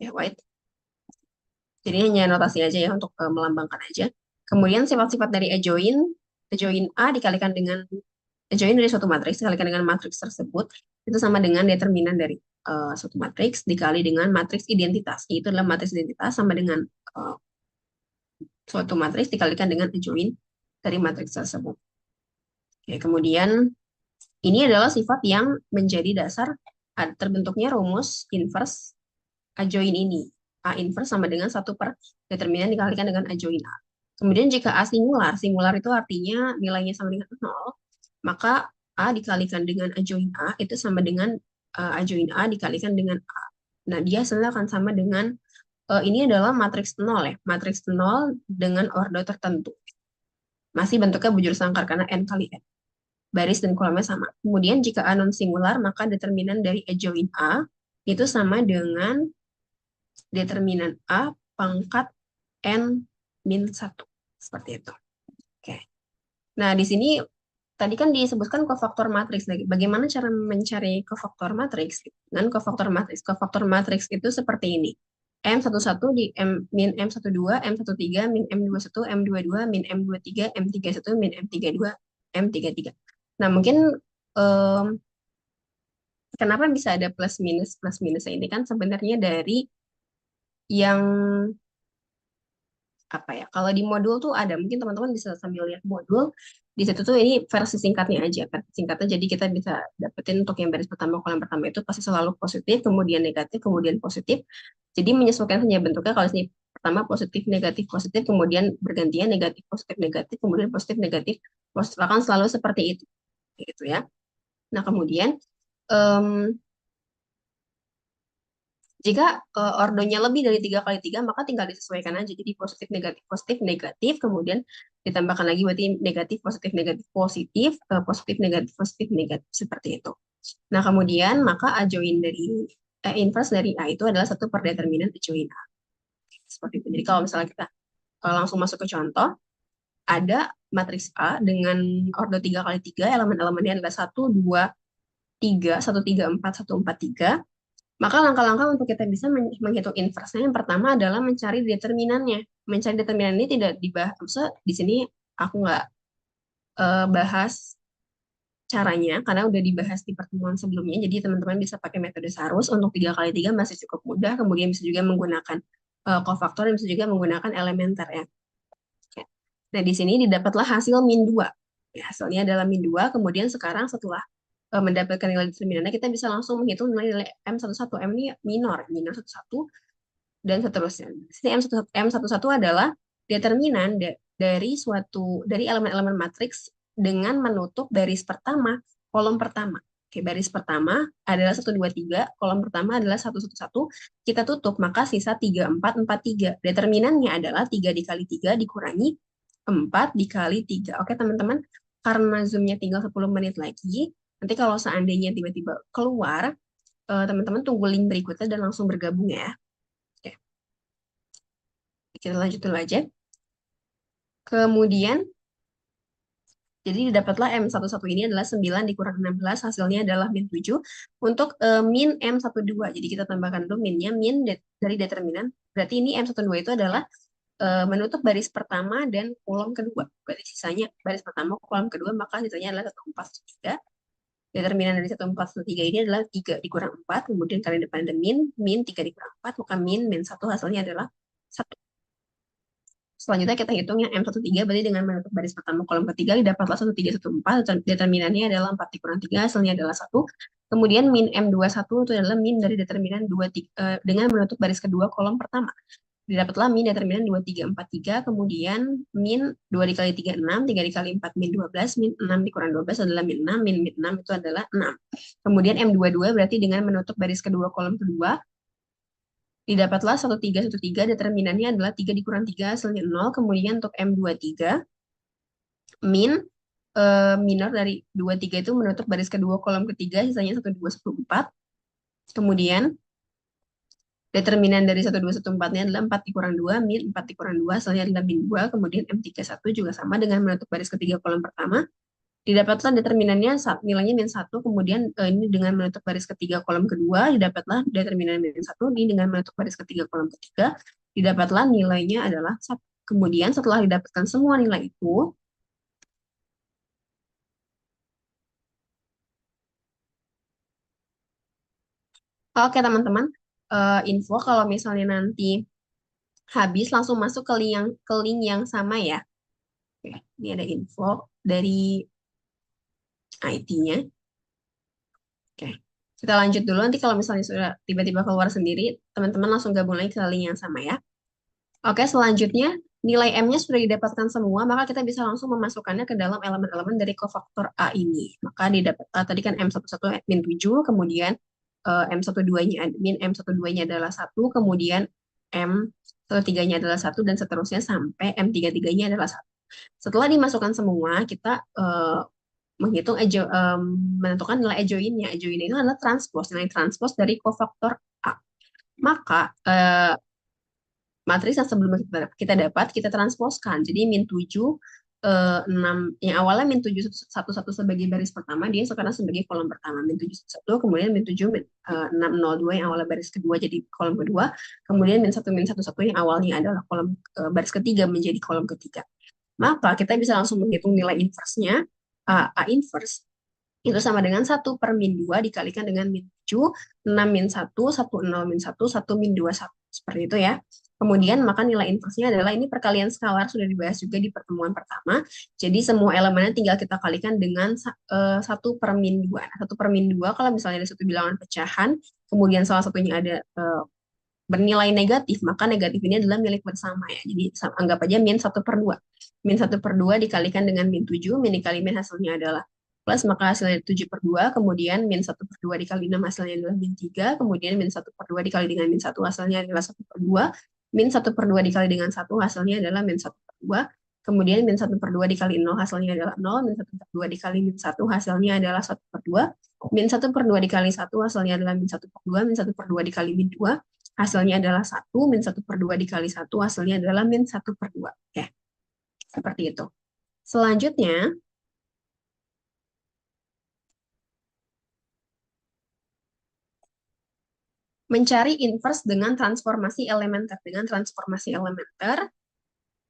Ya, white. Jadi hanya notasi aja ya untuk melambangkan aja. Kemudian sifat-sifat dari adjoint, adjoint A dikalikan dengan adjoint dari suatu matriks dikalikan dengan matriks tersebut itu sama dengan determinan dari suatu matriks dikali dengan matriks identitas. Itu adalah matriks identitas sama dengan uh, suatu matriks dikalikan dengan adjoint dari matriks tersebut. Oke, kemudian ini adalah sifat yang menjadi dasar terbentuknya rumus inverse adjoint ini. A inverse sama dengan 1/determinan dikalikan dengan adjoint A. Kemudian jika A singular, singular itu artinya nilainya sama dengan 0, maka A dikalikan dengan adjoint A itu sama dengan adjoint A dikalikan dengan A. Nah, dia hasilnya akan sama dengan, ini adalah matriks 0 ya, matriks 0 dengan ordo tertentu. Masih bentuknya bujur sangkar karena N kali N. Baris dan kolomnya sama. Kemudian jika A non singular, maka determinan dari adjoint A itu sama dengan determinan A pangkat N min 1. Seperti itu. Oke. Nah, di sini tadi kan disebutkan kofaktor matriks. Bagaimana cara mencari kofaktor matriks? Dengan kofaktor matriks. Kofaktor matriks itu seperti ini. M11 di M, min M12, M13, min M21, M22, min M23, M31, min M32, M33. Nah, mungkin kenapa bisa ada plus minus ini kan sebenarnya dari yang apa ya? Kalau di modul tuh ada, mungkin teman-teman bisa sambil lihat modul. Di situ tuh ini versi singkatnya aja, versi singkatnya. Jadi kita bisa dapetin untuk yang baris pertama, kolom pertama itu pasti selalu positif, kemudian negatif, kemudian positif. Jadi menyesuaikan saja bentuknya. Kalau sini pertama positif, positif, kemudian bergantian negatif, negatif, kemudian positif, negatif, positif akan selalu seperti itu, gitu ya. Nah kemudian jika ordonya lebih dari 3 kali 3, maka tinggal disesuaikan aja. Jadi positif, negatif, kemudian ditambahkan lagi berarti negatif, positif, positif, negatif, seperti itu. Nah, kemudian maka adjoint dari inverse dari A itu adalah 1/determinan adjoint A. Seperti itu. Jadi kalau misalnya kita langsung masuk ke contoh, ada matriks A dengan ordo 3 kali 3, elemen-elemennya adalah 1, 2, 3, 1, 3, 4, 1, 4, 3. Maka langkah-langkah untuk kita bisa menghitung inverse-nya yang pertama adalah mencari determinannya. Mencari determinan ini tidak dibahas, maksudnya di sini aku nggak bahas caranya karena udah dibahas di pertemuan sebelumnya. Jadi teman-teman bisa pakai metode Sarus untuk 3 kali 3 masih cukup mudah. Kemudian bisa juga menggunakan kofaktor dan bisa juga menggunakan elementer ya. Nah di sini didapatlah hasil min 2. Ya, hasilnya adalah min 2. Kemudian sekarang setelah mendapatkan nilai determinannya, kita bisa langsung menghitung nilai M11. M ini minor 11 dan seterusnya. Sini M11 adalah determinan dari elemen-elemen matriks dengan menutup baris pertama, kolom pertama. Oke, baris pertama adalah 1, 2, 3, kolom pertama adalah 1, 1, 1. Kita tutup, maka sisa 3, 4, 4, 3. Determinannya adalah 3 dikali 3 dikurangi 4 dikali 3. Oke, teman-teman, karena Zoom-nya tinggal 10 menit lagi, nanti kalau seandainya tiba-tiba keluar, teman-teman tunggu link berikutnya dan langsung bergabung ya. Oke. Kita lanjut dulu aja. Kemudian, jadi didapatlah M11 ini adalah 9 dikurang 16, hasilnya adalah min 7 untuk min M12. Jadi kita tambahkan dulu minnya, min dari determinan. Berarti ini M12 itu adalah menutup baris pertama dan kolom kedua. Berarti sisanya baris pertama, kolom kedua, maka sisanya adalah 1, 4, 3. Determinan dari 1, 4, 3 ini adalah 3 dikurang 4, kemudian kali depan ada min 3 dikurang 4, maka min 1 hasilnya adalah 1. Selanjutnya kita hitung yang M13, berarti dengan menutup baris pertama kolom ketiga, didapatlah 1, 3, 1, 4, determinannya adalah 4 dikurang 3, hasilnya adalah 1. Kemudian min M21 itu adalah min dari determinan 2, dengan menutup baris kedua kolom pertama. Didapatlah min determinan 2, 3, 4, 3, kemudian min 2 dikali 3, 6, 3 dikali 4, min 12, min 6 dikurang 12 adalah min 6, min 6 itu adalah 6. Kemudian M22 berarti dengan menutup baris kedua kolom kedua, didapatlah 1, 3, 1, 3, determinannya adalah 3 dikurang 3, hasilnya 0, kemudian untuk M23, min minor dari 2, 3 itu menutup baris kedua kolom ketiga, sisanya 1, 2, 1, 4, kemudian determinan dari 1, 2, 1, 4-nya adalah 4 dikurang 2, min 4 dikurang 2, hasilnya adalah min 2, kemudian M31 juga sama dengan menutup baris ketiga kolom pertama, didapatlah determinannya nilainya min 1, kemudian ini dengan menutup baris ketiga kolom kedua, didapatlah determinan min 1, ini dengan menutup baris ketiga kolom ketiga, didapatlah nilainya adalah 1. Kemudian setelah didapatkan semua nilai itu, oke teman-teman, info kalau misalnya nanti habis langsung masuk ke link yang sama ya. Oke, ini ada info dari IT-nya. Oke, kita lanjut dulu. Nanti kalau misalnya sudah tiba-tiba keluar sendiri, teman-teman langsung gabung lagi ke link yang sama ya. Oke, selanjutnya nilai M-nya sudah didapatkan semua, maka kita bisa langsung memasukkannya ke dalam elemen-elemen dari kofaktor A ini. Maka tadi kan M11 min 7, kemudian M12-nya min M12-nya adalah 1, kemudian M13-nya adalah 1, dan seterusnya sampai M33-nya adalah 1. Setelah dimasukkan semua, kita menghitung menentukan nilai adjoinnya. Adjoin itu adalah transpose, nilai transpose dari kofaktor A. Maka matriks yang sebelumnya kita dapat, kita transposkan. Jadi min 7, 6, yang awalnya min 7, 1, 1 sebagai baris pertama, dia sekarang sebagai kolom pertama. Min 7, 1, kemudian min 7, 6, 0, 2 yang awalnya baris kedua jadi kolom kedua, kemudian min 1, 1 yang awalnya adalah kolom baris ketiga menjadi kolom ketiga. Maka kita bisa langsung menghitung nilai inverse-nya, A inverse, itu sama dengan 1 per min 2 dikalikan dengan min 7, 6 min 1, 1 0 min 1, 1 min 2, 1. Seperti itu ya. Kemudian maka nilai inversnya adalah ini perkalian skalar, sudah dibahas juga di pertemuan pertama. Jadi semua elemennya tinggal kita kalikan dengan 1 per min 2. Nah, 1 per min 2 kalau misalnya ada satu bilangan pecahan, kemudian salah satunya ada bernilai negatif, maka negatif ini adalah milik bersama ya. Jadi anggap aja min 1 per 2. Min 1 per 2 dikalikan dengan min 7, min dikali min hasilnya adalah plus, maka hasilnya 7 per 2, kemudian min 1 per 2 dikali 6 hasilnya adalah min 3, kemudian min 1 per 2 dikali dengan min 1 hasilnya adalah 1 per 2, min 1 per 2 dikali dengan 1 hasilnya adalah min 1 per 2, kemudian min 1 per 2 dikali 0 hasilnya adalah 0, min 1 per 2 dikali min 1 hasilnya adalah 1 per 2, min 1 per 2 dikali 1 hasilnya adalah min 1 per 2, min 1 per 2 dikali min 2, hasilnya adalah 1, min 1 per 2 dikali 1 hasilnya adalah min 1 per 2. Ya, seperti itu. Selanjutnya, mencari inverse dengan transformasi elementer. Dengan transformasi elementer,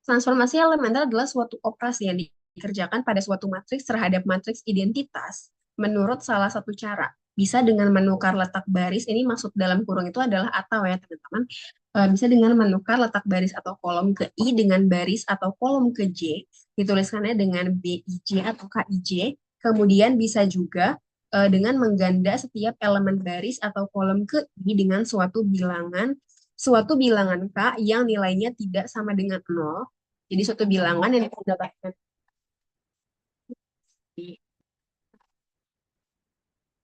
transformasi elementer adalah suatu operasi yang dikerjakan pada suatu matriks terhadap matriks identitas menurut salah satu cara. Bisa dengan menukar letak baris, ini maksud dalam kurung itu adalah atau ya teman-teman. Bisa dengan menukar letak baris atau kolom ke I dengan baris atau kolom ke J, dituliskannya dengan BIJ atau KIJ. Kemudian bisa juga dengan mengganda setiap elemen baris atau kolom ke I dengan suatu bilangan K yang nilainya tidak sama dengan 0. Jadi suatu bilangan yang didapatkan di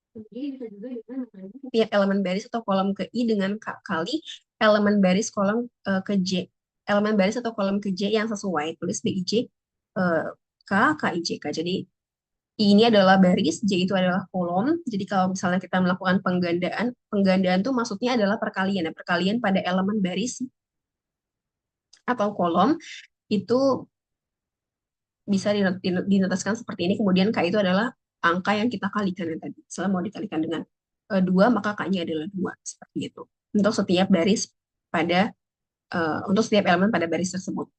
kemudian bisa juga dengan mengganda setiap elemen baris atau kolom ke I dengan K kali elemen baris kolom ke J. Elemen baris atau kolom ke J yang sesuai. Tulis BIJ K, KIJ K. Jadi I ini adalah baris, J itu adalah kolom. Jadi kalau misalnya kita melakukan penggandaan, penggandaan itu maksudnya adalah perkalian. Ya. Perkalian pada elemen baris atau kolom itu bisa dinotaskan seperti ini. Kemudian K itu adalah angka yang kita kalikan yang tadi. Misalnya mau dikalikan dengan 2, maka K-nya adalah 2. Seperti itu. Untuk setiap baris pada, untuk setiap elemen pada baris tersebut.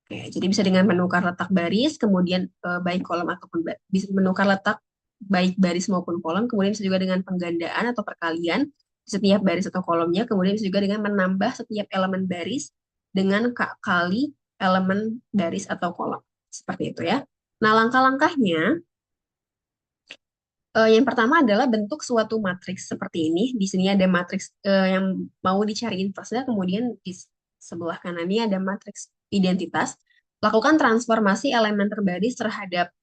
Oke, jadi bisa dengan menukar letak baris, kemudian baik kolom ataupun bisa menukar letak baik baris maupun kolom, kemudian bisa juga dengan penggandaan atau perkalian di setiap baris atau kolomnya, kemudian bisa juga dengan menambah setiap elemen baris dengan kali elemen baris atau kolom. Seperti itu ya. Nah, langkah-langkahnya yang pertama adalah bentuk suatu matriks seperti ini. Di sini ada matriks yang mau dicari inverse, kemudian di sebelah kanannya ada matriks identitas. Lakukan transformasi elemen terbaris terhadap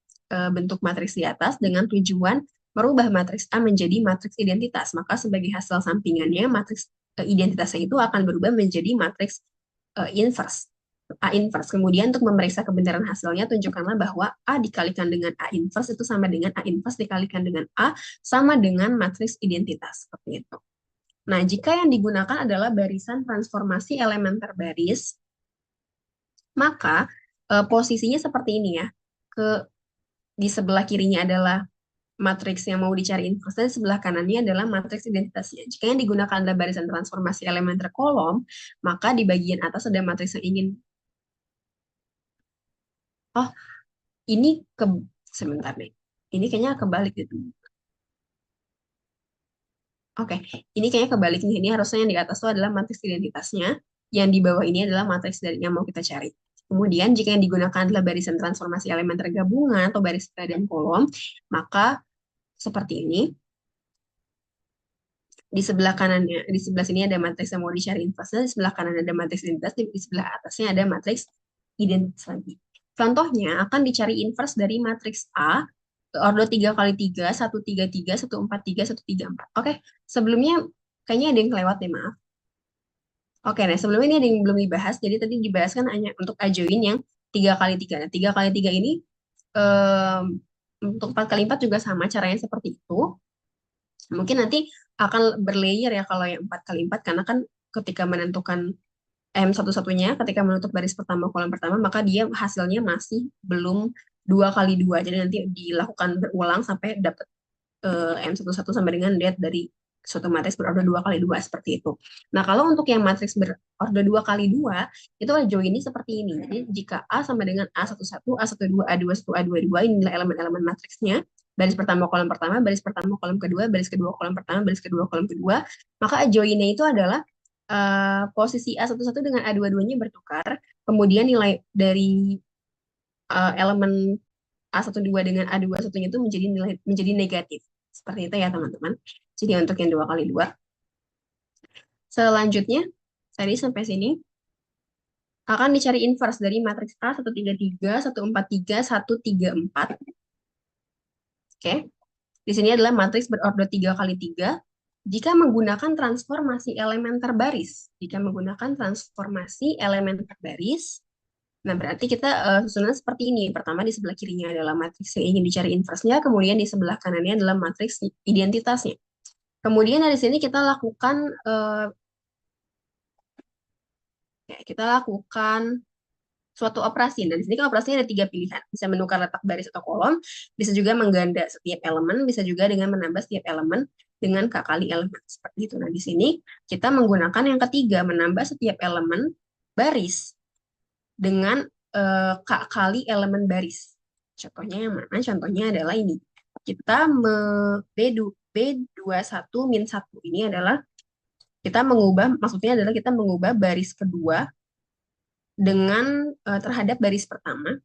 bentuk matriks di atas dengan tujuan merubah matriks A menjadi matriks identitas. Maka sebagai hasil sampingannya, matriks identitasnya itu akan berubah menjadi matriks inverse. A inverse. Kemudian untuk memeriksa kebenaran hasilnya, tunjukkanlah bahwa A dikalikan dengan A inverse itu sama dengan A inverse dikalikan dengan A sama dengan matriks identitas. Seperti itu. Nah, jika yang digunakan adalah barisan transformasi elementer baris, maka posisinya seperti ini ya. Di sebelah kirinya adalah matriks yang mau dicari inversnya sebelah kanannya adalah matriks identitasnya. Jika yang digunakan adalah barisan transformasi elemen terkolom, maka di bagian atas ada matriks yang ingin. Oh, ini ke sebentar nih. Ini kayaknya kebalik gitu. Oke, ini kayaknya kebalik nih. Ini harusnya yang di atas itu adalah matriks identitasnya, yang di bawah ini adalah matriks dari yang mau kita cari. Kemudian jika yang digunakan adalah barisan transformasi elemen tergabungan atau baris dan kolom, maka seperti ini. Di sebelah kanannya, di sebelah sini ada matriks yang mau dicari inversnya, di sebelah kanan ada matriks identitas, di sebelah atasnya ada matriks identitas lagi. Contohnya akan dicari inverse dari matriks A order 3 kali 3, 133, 143, 134. Oke, sebelumnya kayaknya ada yang kelewat deh, maaf. Oke, nah sebelumnya ini ada yang belum dibahas, jadi tadi dibahas kan hanya untuk ajoin yang 3 kali 3. Nah, 3 kali 3 ini em, untuk 4 kali 4 juga sama, caranya seperti itu. Mungkin nanti akan berlayer ya kalau yang 4 kali 4 karena kan ketika menentukan M satu-satunya, ketika menutup baris pertama kolom pertama, maka dia hasilnya masih belum 2 kali 2. Jadi nanti dilakukan berulang sampai dapat M11 sampai dengan det dari suatu matriks berorder 2 kali 2 seperti itu. Nah, kalau untuk yang matriks berorder 2 kali 2 itu joinnya seperti ini. Jadi jika A sama dengan A11, A12, A21, A22 inilah elemen-elemen matriksnya. Baris pertama kolom pertama, baris pertama kolom kedua, baris kedua kolom pertama, baris kedua kolom kedua. Maka joinnya itu adalah posisi A11 dengan A22-nya bertukar. Kemudian nilai dari elemen A12 dengan A21-nya itu menjadi negatif. Seperti itu ya teman-teman. Jadi untuk yang 2 kali 2. Selanjutnya, tadi sampai sini akan dicari inverse dari matriks A 133, 143, 134. Oke. Di sini adalah matriks berorder 3 kali 3 jika menggunakan transformasi elemen terbaris. Jika menggunakan transformasi elemen terbaris, nah, berarti kita susunan seperti ini. Pertama di sebelah kirinya adalah matriks yang ingin dicari inversnya, kemudian di sebelah kanannya adalah matriks identitasnya. Kemudian dari sini kita lakukan suatu operasi. Dan di sini kan operasinya ada 3 pilihan. Bisa menukar letak baris atau kolom, bisa juga mengganda setiap elemen, bisa juga dengan menambah setiap elemen dengan K kali elemen. Seperti itu. Nah, di sini kita menggunakan yang ketiga, menambah setiap elemen baris dengan K kali elemen baris. Contohnya yang mana? Contohnya adalah ini. Kita B21 min 1 ini adalah kita mengubah, maksudnya adalah kita mengubah baris kedua dengan terhadap baris pertama.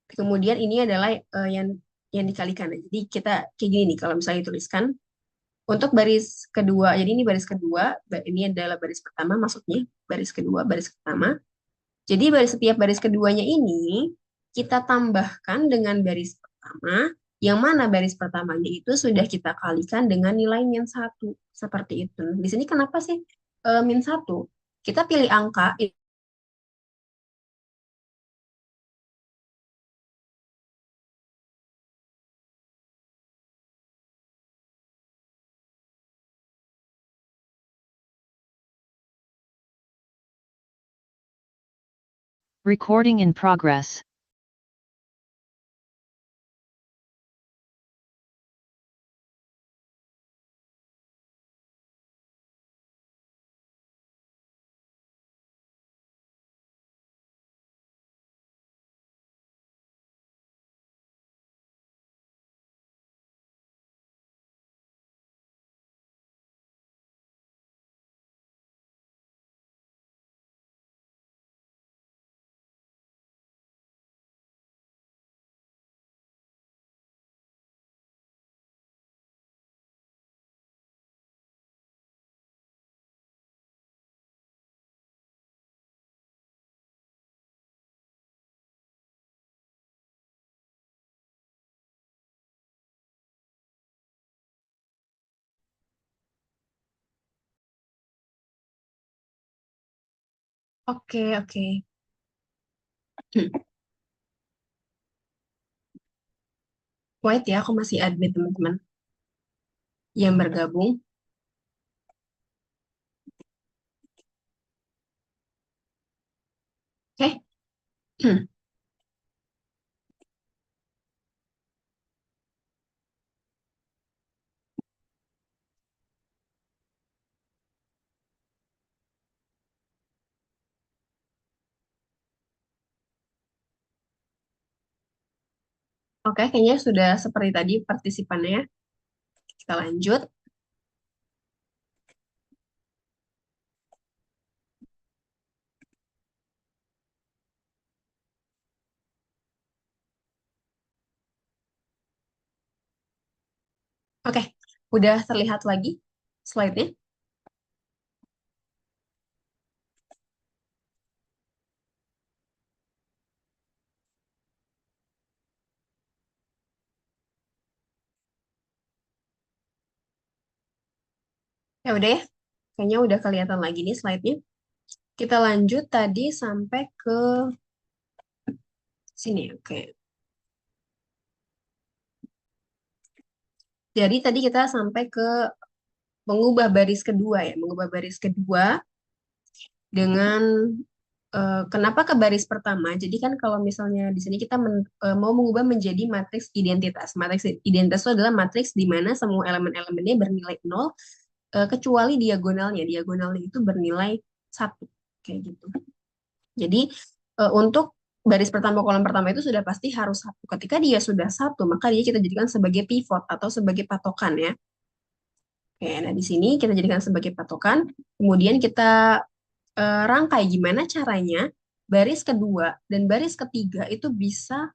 Kemudian ini adalah yang dikalikan. Jadi kita kayak gini nih kalau misalnya dituliskan untuk baris kedua. Jadi ini baris kedua, ini adalah baris pertama maksudnya baris kedua, baris pertama. Jadi setiap baris keduanya ini kita tambahkan dengan baris pertama, yang mana baris pertamanya itu sudah kita kalikan dengan nilai min 1. Seperti itu. Di sini kenapa sih min 1? Kita pilih angka. Recording in progress. Oke, oke. Wait ya, aku masih admin teman-teman yang bergabung. Oke. Oke, kayaknya sudah seperti tadi partisipannya. Kita lanjut. Oke, udah terlihat lagi slide-nya? Ya udah ya, kayaknya udah kelihatan lagi nih slide-nya. Kita lanjut tadi sampai ke sini, oke. Jadi tadi kita sampai ke mengubah baris kedua ya, mengubah baris kedua dengan kenapa ke baris pertama? Jadi kan kalau misalnya di sini kita mau mengubah menjadi matriks identitas. Matriks identitas itu adalah matriks di mana semua elemen-elemennya bernilai 0 kecuali diagonalnya. Diagonalnya itu bernilai 1 kayak gitu. Jadi untuk baris pertama kolom pertama itu sudah pasti harus 1. Ketika dia sudah 1, maka dia kita jadikan sebagai pivot atau sebagai patokan ya. Oke, nah di sini kita jadikan sebagai patokan. Kemudian kita rangkai gimana caranya baris kedua dan baris ketiga itu bisa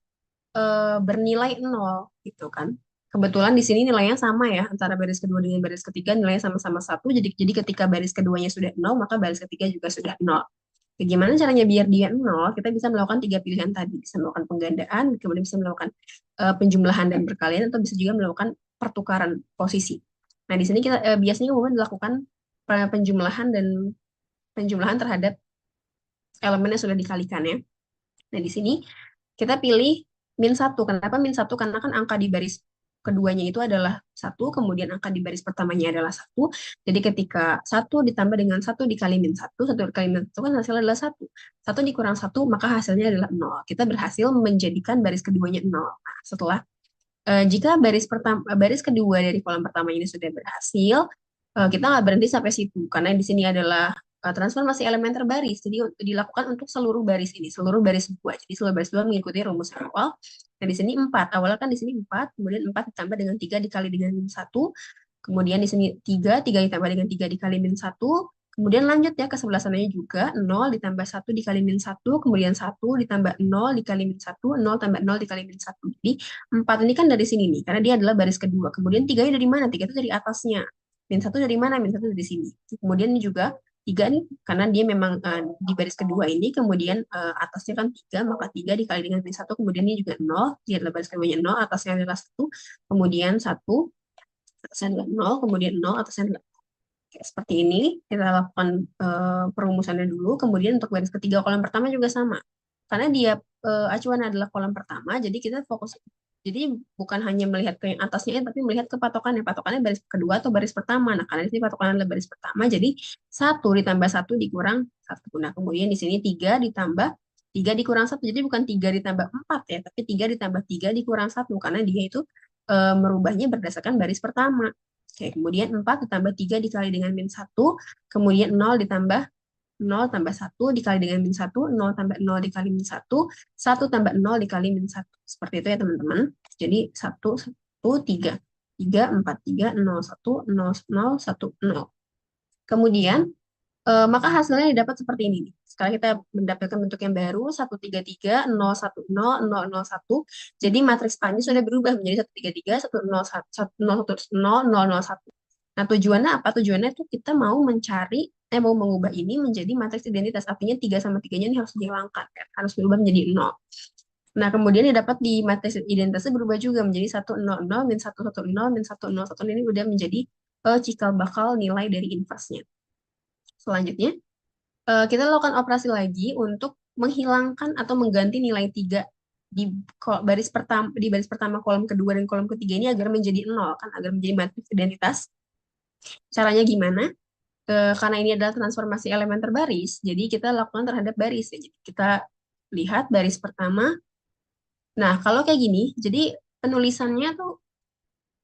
bernilai 0 gitu kan. Kebetulan di sini nilainya sama ya antara baris kedua dengan baris ketiga nilainya sama-sama 1. Jadi ketika baris keduanya sudah 0 maka baris ketiga juga sudah 0. Bagaimana caranya biar dia 0? Kita bisa melakukan 3 pilihan tadi. Bisa melakukan penggandaan, kemudian bisa melakukan penjumlahan dan perkalian, atau bisa juga melakukan pertukaran posisi. Nah, di sini kita biasanya umumnya dilakukan penjumlahan dan penjumlahan terhadap elemen yang sudah dikalikan ya. Nah, di sini kita pilih min 1. Kenapa min 1? Karena kan angka di baris keduanya itu adalah 1, kemudian angka di baris pertamanya adalah 1. Jadi ketika 1 ditambah dengan 1 dikali min 1, 1 dikali min 1 kan hasilnya adalah 1. 1 dikurang 1, maka hasilnya adalah 0. Kita berhasil menjadikan baris keduanya 0. Nah, setelah jika baris kedua dari kolom pertama ini sudah berhasil, kita nggak berhenti sampai situ karena di sini adalah transformasi elemen terbaris. Jadi dilakukan untuk seluruh baris ini, seluruh baris dua. Jadi seluruh baris dua mengikuti rumus awal. Nah, di sini 4. Awalnya kan di sini 4, kemudian 4 ditambah dengan 3 dikali dengan min 1. Kemudian di sini 3 ditambah dengan 3 dikali min 1. Kemudian lanjut ya ke sebelah sananya juga, 0 ditambah 1 dikali min 1, kemudian 1 ditambah 0 dikali min 1, 0 tambah 0 dikali min 1. Jadi 4 ini kan dari sini nih, karena dia adalah baris kedua. Kemudian 3 dari mana? 3 itu dari atasnya. Min 1 dari mana? Min 1 dari sini. Kemudian ini juga 3 nih, karena dia memang di baris kedua ini, kemudian atasnya kan 3, maka 3 dikali dengan min 1, kemudian ini juga 0, dia adalah baris keduanya 0, atasnya adalah 1, kemudian 1, atasnya adalah 0, kemudian 0, atasnya adalah seperti ini, kita lakukan perumusannya dulu. Kemudian untuk baris ketiga kolom pertama juga sama. Karena dia acuan adalah kolom pertama, jadi kita fokus. Jadi bukan hanya melihat ke yang atasnya, tapi melihat ke patokannya. Patokannya baris kedua atau baris pertama. Nah, karena di sini patokannya adalah baris pertama, jadi 1 ditambah 1 dikurang 1. Nah, kemudian di sini 3 ditambah 3 dikurang 1. Jadi bukan 3 ditambah 4 ya, tapi 3 ditambah 3 dikurang 1. Karena dia itu merubahnya berdasarkan baris pertama. Oke, kemudian 4 ditambah 3 dikali dengan min 1, kemudian 0 ditambah 0 tambah 1 dikali dengan min 1, 0 tambah 0 dikali min 1, 1 tambah 0 dikali min 1. Seperti itu ya teman-teman. Jadi 1, 1, 3. 3, 4, 3, 0, 1, 0, 0, 1, 0. Kemudian maka hasilnya didapat seperti ini nih. Sekarang kita mendapatkan bentuk yang baru 133 0 1 0 0 0 1. Jadi matriks Panji sudah berubah menjadi 133 1 0 1 0 1 0 0 0 1. Nah, tujuannya apa? Tujuannya itu kita mau mencari mau mengubah ini menjadi matriks identitas. Artinya 3 sama 3-nya ini harus dihilangkan kan? Harus berubah menjadi 0. Nah, kemudian didapat di matriks identitasnya berubah juga menjadi 1 0 0 min 1 1 0 min 1 0 1. Ini udah menjadi cikal bakal nilai dari inversnya. Selanjutnya, kita lakukan operasi lagi untuk menghilangkan atau mengganti nilai 3 di baris pertama kolom kedua dan kolom ketiga ini agar menjadi 0 kan, agar menjadi matriks identitas. Caranya gimana? Karena ini adalah transformasi elemen terbaris, jadi kita lakukan terhadap baris ya. Jadi kita lihat baris pertama. Nah, kalau kayak gini, jadi penulisannya tuh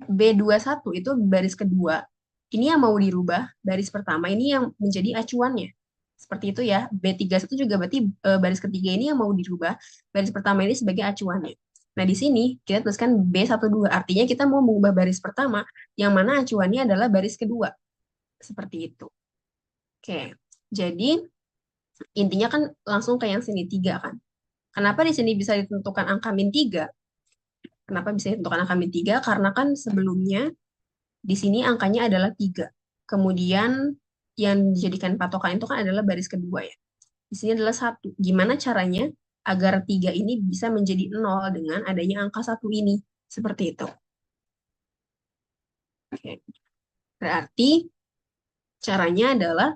B21 itu baris kedua. Ini yang mau dirubah, baris pertama ini yang menjadi acuannya. Seperti itu ya. B31 juga berarti baris ketiga ini yang mau dirubah, baris pertama ini sebagai acuannya. Nah, di sini kita tuliskan B12. Artinya kita mau mengubah baris pertama, yang mana acuannya adalah baris kedua. Seperti itu. Oke, jadi intinya kan langsung ke yang sini 3 kan. Kenapa di sini bisa ditentukan angka min 3? Kenapa bisa ditentukan angka min 3? Karena kan sebelumnya di sini angkanya adalah 3. Kemudian yang dijadikan patokan itu kan adalah baris kedua ya. Di sini adalah 1. Gimana caranya agar 3 ini bisa menjadi 0 dengan adanya angka 1 ini? Seperti itu. Oke. Berarti caranya adalah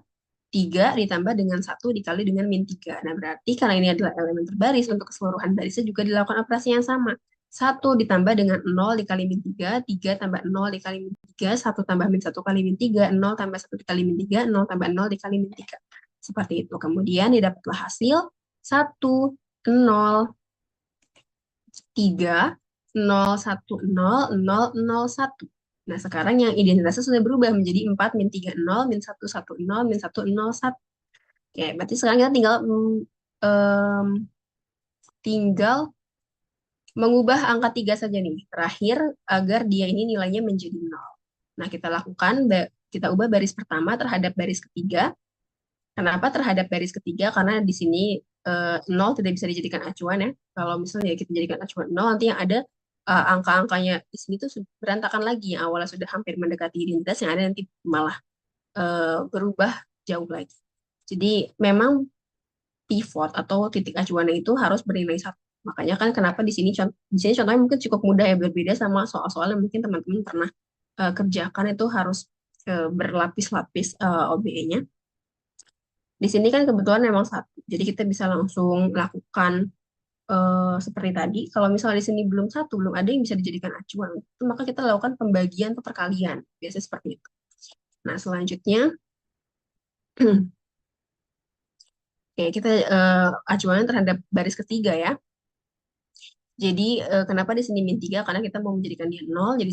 3 ditambah dengan 1 dikali dengan min 3. Nah, berarti karena ini adalah elemen terbaris, untuk keseluruhan barisnya juga dilakukan operasi yang sama. 1 ditambah dengan 0 dikali min 3, 3 tambah 0 dikali min 3, 1 tambah min 1 kali min 3, 0 tambah 1 dikali min 3, 0 tambah 0 dikali min 3. Seperti itu. Kemudian didapatlah hasil 1, 0, 3, 0, 1, 0, 0, 0, 1. Nah, sekarang yang identitasnya sudah berubah menjadi 4, min 3, 0, min 1, 1, 0, min 1, 0, 1. Oke, berarti sekarang kita tinggal mengubah angka 3 saja nih, terakhir agar dia ini nilainya menjadi 0. Nah, kita ubah baris pertama terhadap baris ketiga. Kenapa terhadap baris ketiga? Karena di sini 0 tidak bisa dijadikan acuan ya. Kalau misalnya kita jadikan acuan 0, nanti yang ada angka-angkanya di sini tuh berantakan lagi. Yang awalnya sudah hampir mendekati identitas, yang ada nanti malah berubah jauh lagi. Jadi memang pivot atau titik acuannya itu harus bernilai 1. Makanya kan kenapa di sini contohnya mungkin cukup mudah ya, berbeda sama soal-soal yang mungkin teman-teman pernah kerjakan itu harus berlapis-lapis OBE-nya. Di sini kan kebetulan memang 1. Jadi kita bisa langsung lakukan seperti tadi. Kalau misalnya di sini belum 1, belum ada yang bisa dijadikan acuan, maka kita lakukan pembagian atau perkalian. Biasanya seperti itu. Nah, selanjutnya oke, kita acuannya terhadap baris ketiga ya. Jadi kenapa di sini min 3? Karena kita mau menjadikan dia 0, jadi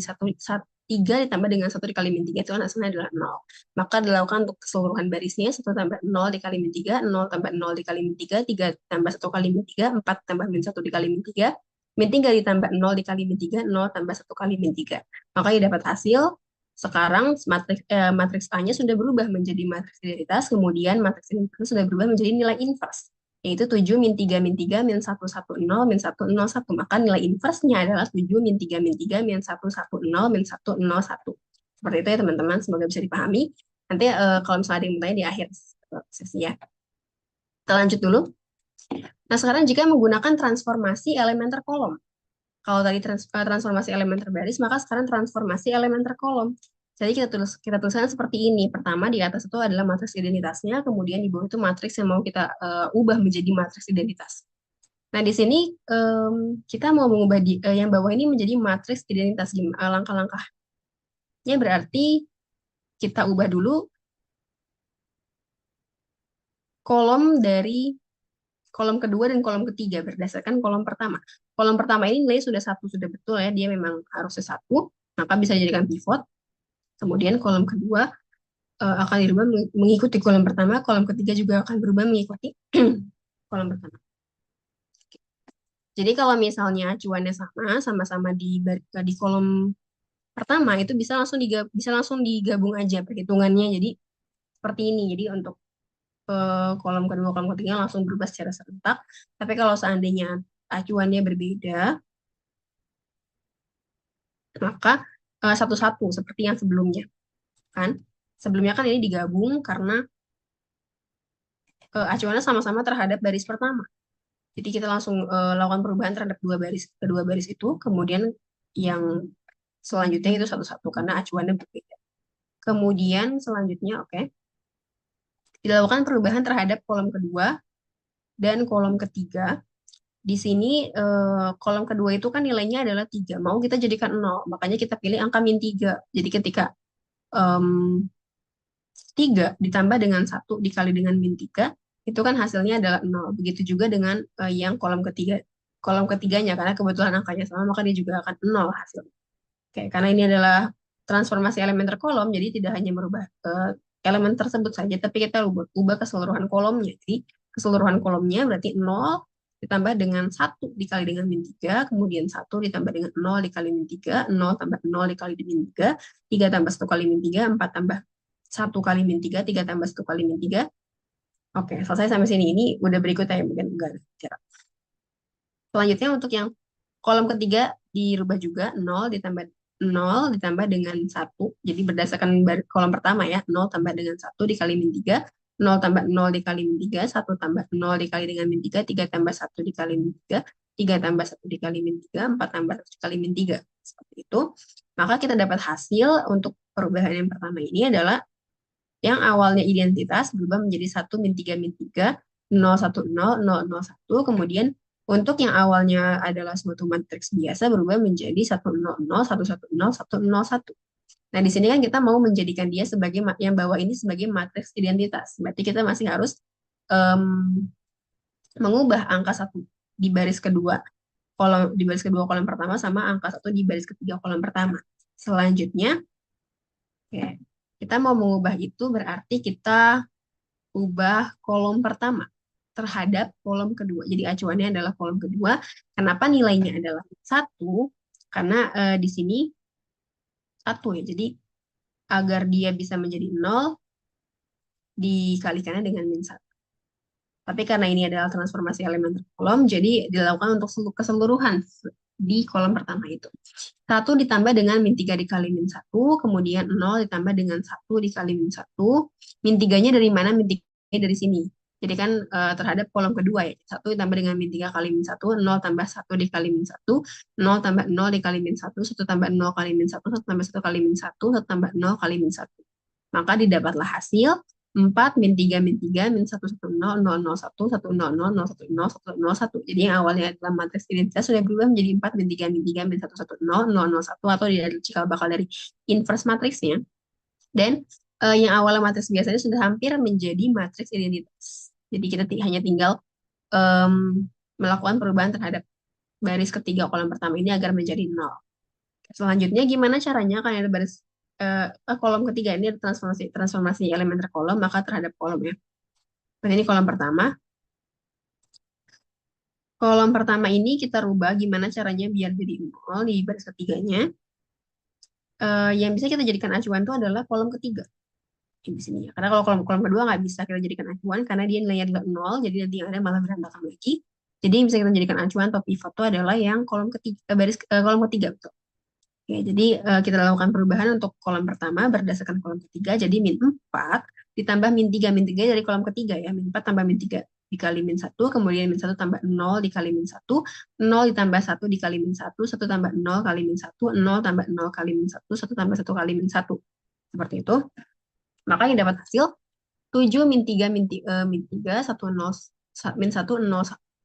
3 ditambah dengan 1 dikali min 3 itu kan hasilnya adalah 0. Maka dilakukan untuk keseluruhan barisnya, 1 tambah 0 dikali min 3, 0 tambah 0 dikali min 3, 3 tambah 1 kali min 3, 4 tambah min 1 dikali min 3, min 3 ditambah 0 dikali min 3, 0 tambah 1 kali min 3. Maka dapat hasil, sekarang matriks A-nya sudah berubah menjadi matriks identitas, kemudian matriks identitas sudah berubah menjadi nilai inverse, yaitu 7 min 3 min 3 min 1 1 0 min 1 0 1. Maka nilai inverse-nya adalah 7 min 3 min 3 min 1 1 0 min 1 0 1. Seperti itu ya teman-teman, semoga bisa dipahami. Nanti kalau misalnya ada yang bertanya di akhir sesi ya. Kita lanjut dulu. Nah, sekarang jika menggunakan transformasi elementer kolom. Kalau tadi transformasi elementer baris, maka sekarang transformasi elementer kolom. Jadi kita tuliskan seperti ini. Pertama di atas itu adalah matriks identitasnya, kemudian di bawah itu matriks yang mau kita ubah menjadi matriks identitas. Nah, di sini kita mau mengubah yang bawah ini menjadi matriks identitas. Langkah-langkahnya berarti kita ubah dulu kolom kedua dan kolom ketiga berdasarkan kolom pertama. Kolom pertama ini nilai sudah 1, sudah betul ya, dia memang harusnya 1, maka bisa dijadikan pivot. Kemudian kolom kedua akan dirubah mengikuti kolom pertama, kolom ketiga juga akan berubah mengikuti kolom pertama. Jadi kalau misalnya acuannya sama-sama di kolom pertama, itu bisa langsung digabung aja perhitungannya. Jadi seperti ini. Jadi untuk kolom kedua, kolom ketiga langsung berubah secara serentak. Tapi kalau seandainya acuannya berbeda, maka satu-satu seperti yang sebelumnya. Kan? Sebelumnya kan ini digabung karena acuannya sama-sama terhadap baris pertama. Jadi kita langsung lakukan perubahan terhadap kedua baris itu, kemudian yang selanjutnya itu satu-satu karena acuannya berbeda. Kemudian selanjutnya, dilakukan perubahan terhadap kolom kedua dan kolom ketiga. Di sini kolom kedua itu kan nilainya adalah 3. Mau kita jadikan 0, makanya kita pilih angka min 3. Jadi ketika 3 ditambah dengan 1 dikali dengan min 3, itu kan hasilnya adalah 0. Begitu juga dengan yang kolom ketiganya, karena kebetulan angkanya sama, maka dia juga akan 0 hasilnya. Oke, karena ini adalah transformasi elementer kolom, jadi tidak hanya merubah elemen tersebut saja, tapi kita ubah keseluruhan kolomnya. Jadi keseluruhan kolomnya berarti 0, ditambah dengan 1 dikali dengan min 3, kemudian 1 ditambah dengan 0 dikali min 3, 0 tambah 0 dikali min 3, 3 tambah 1 kali min 3, 4 tambah 1 kali min 3, 3 tambah 1 kali min 3. Oke, selesai sampai sini. Ini udah berikutnya ya, mungkin enggak ada. Selanjutnya untuk yang kolom ketiga dirubah juga 0 ditambah dengan 1. Jadi berdasarkan kolom pertama ya, 0 tambah dengan 1 dikali min 3, 0 tambah 0 dikali min 3, 1 tambah 0 dikali dengan min 3, 3 tambah 1 dikali min 3, 3 tambah 1 dikali min 3, 4 tambah 1 dikali min 3. Seperti itu. Maka kita dapat hasil untuk perubahan yang pertama ini adalah yang awalnya identitas berubah menjadi 1 min 3 min 3, 0 1 0 0 0 1, kemudian untuk yang awalnya adalah suatu matriks biasa berubah menjadi 1 0 0 1 1 0 1 0 1. Nah, di sini kan kita mau menjadikan dia sebagai yang bawah ini sebagai matriks identitas. Berarti kita masih harus mengubah angka 1 di baris kedua kolom pertama sama angka 1 di baris ketiga kolom pertama. Selanjutnya, oke, kita mau mengubah itu berarti kita ubah kolom pertama terhadap kolom kedua. Jadi acuannya adalah kolom kedua. Kenapa nilainya adalah 1? Karena di sini 1 ya. Jadi agar dia bisa menjadi 0, dikalikannya dengan min 1. Tapi karena ini adalah transformasi elemen kolom, jadi dilakukan untuk keseluruhan di kolom pertama itu. 1 ditambah dengan min 3 dikali min 1, kemudian 0 ditambah dengan 1 dikali min 1. Min 3-nya dari mana? Min 3-nya dari sini. Jadi kan terhadap kolom kedua ya. 1 ditambah dengan min 3 kali min 1, 0 tambah 1 dikali min 1, 0 tambah 0 dikali min 1, 1 tambah 0 kali min 1, 1 tambah 1 kali min 1, 1 tambah 0 kali min 1. Maka didapatlah hasil 4 min 3 min 3 min 1 1 0 0 0 1 1 0 0 0 1 0 1 0 1. Jadi yang awalnya adalah matriks identitas sudah berubah menjadi 4 min 3 min 3 min 1 1 0 0 0 1 atau dari cikal bakal dari inverse matriksnya. Dan yang awalnya matriks biasanya sudah hampir menjadi matriks identitas. Jadi kita hanya tinggal melakukan perubahan terhadap baris ketiga kolom pertama ini agar menjadi 0. Selanjutnya gimana caranya? Kan ada baris kolom ketiga ini ada transformasi elemen kolom, maka terhadap kolom ya. Nah, ini kolom pertama. Kolom pertama ini kita rubah gimana caranya biar jadi 0 di baris ketiganya. Yang bisa kita jadikan acuan itu adalah kolom ketiga. Di sini ya. Karena kalau kolom kedua nggak bisa kita jadikan acuan karena dia nilainya adalah 0, jadi nanti yang ada malah berantakan lagi. Jadi yang bisa kita jadikan acuan atau pivot itu adalah yang kolom ketiga, kolom ketiga betul. Oke, jadi kita lakukan perubahan untuk kolom pertama berdasarkan kolom ketiga. Jadi min 4 ditambah min 3. Min 3 dari kolom ketiga ya. Min 4 tambah min 3 dikali min 1. Kemudian min 1 tambah 0 dikali min 1. 0 ditambah 1 dikali min 1. 1 tambah 0 kali min 1. 0 tambah 0 kali min 1. 1 tambah 1 kali min 1. Seperti itu. Maka yang dapat hasil 7 min 3 min 3, min 3 1 0 min 1 0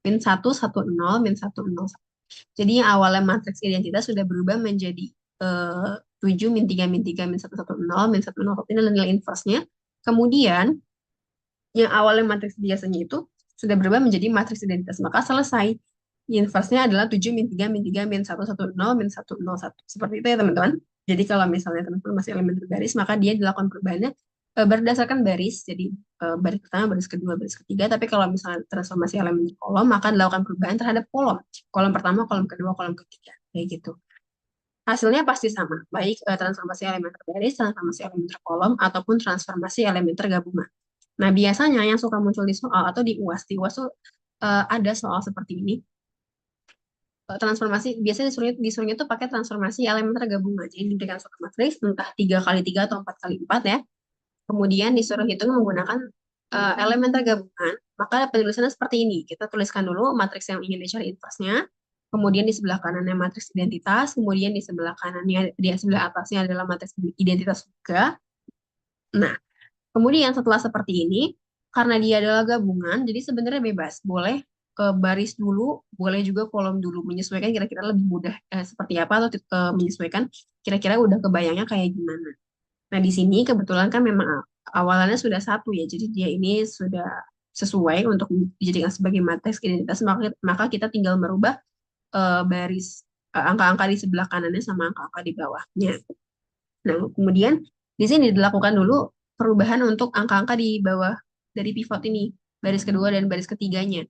min 1 1 0 min 1 0 1. Jadi yang awalnya matriks identitas sudah berubah menjadi 7 min 3 min 3 min 1 1 0 min 1 0 1. Ini adalah nilai inverse-nya. Kemudian yang awalnya matriks biasanya itu sudah berubah menjadi matriks identitas. Maka selesai. Inverse-nya adalah 7 min 3 min 3 min 1 1 0 min 1 0 1. Seperti itu ya teman-teman. Jadi kalau misalnya transformasi elemen berbaris, maka dia dilakukan perubahannya berdasarkan baris. Jadi baris pertama, baris kedua, baris ketiga. Tapi kalau misalnya transformasi elemen kolom, maka dilakukan perubahan terhadap kolom. Kolom pertama, kolom kedua, kolom ketiga. Kayak gitu. Hasilnya pasti sama, baik transformasi elemen berbaris, transformasi elemen kolom, ataupun transformasi elemen gabungan. Nah, biasanya yang suka muncul di soal atau di UAS tuh ada soal seperti ini. Transformasi biasanya disuruhnya tuh pakai transformasi elemen gabungan. Jadi diberikan suatu matriks entah 3 kali 3 atau 4 kali 4 ya. Kemudian disuruh hitung menggunakan elemen gabungan. Maka penulisannya seperti ini. Kita tuliskan dulu matriks yang ingin dicari inverse-nya. Kemudian di sebelah kanannya matriks identitas, kemudian di sebelah kanannya, di sebelah atasnya adalah matriks identitas juga. Nah, kemudian setelah seperti ini, karena dia adalah gabungan, jadi sebenarnya bebas. Boleh ke baris dulu, boleh juga kolom dulu. Menyesuaikan kira-kira lebih mudah seperti apa, atau menyesuaikan kira-kira udah kebayangnya kayak gimana. Nah, di sini kebetulan kan memang awalannya sudah 1 ya, jadi dia ini sudah sesuai untuk dijadikan sebagai matriks identitas, maka kita tinggal merubah baris angka-angka di sebelah kanannya sama angka-angka di bawahnya. Nah, kemudian di sini dilakukan dulu perubahan untuk angka-angka di bawah dari pivot ini, baris kedua dan baris ketiganya.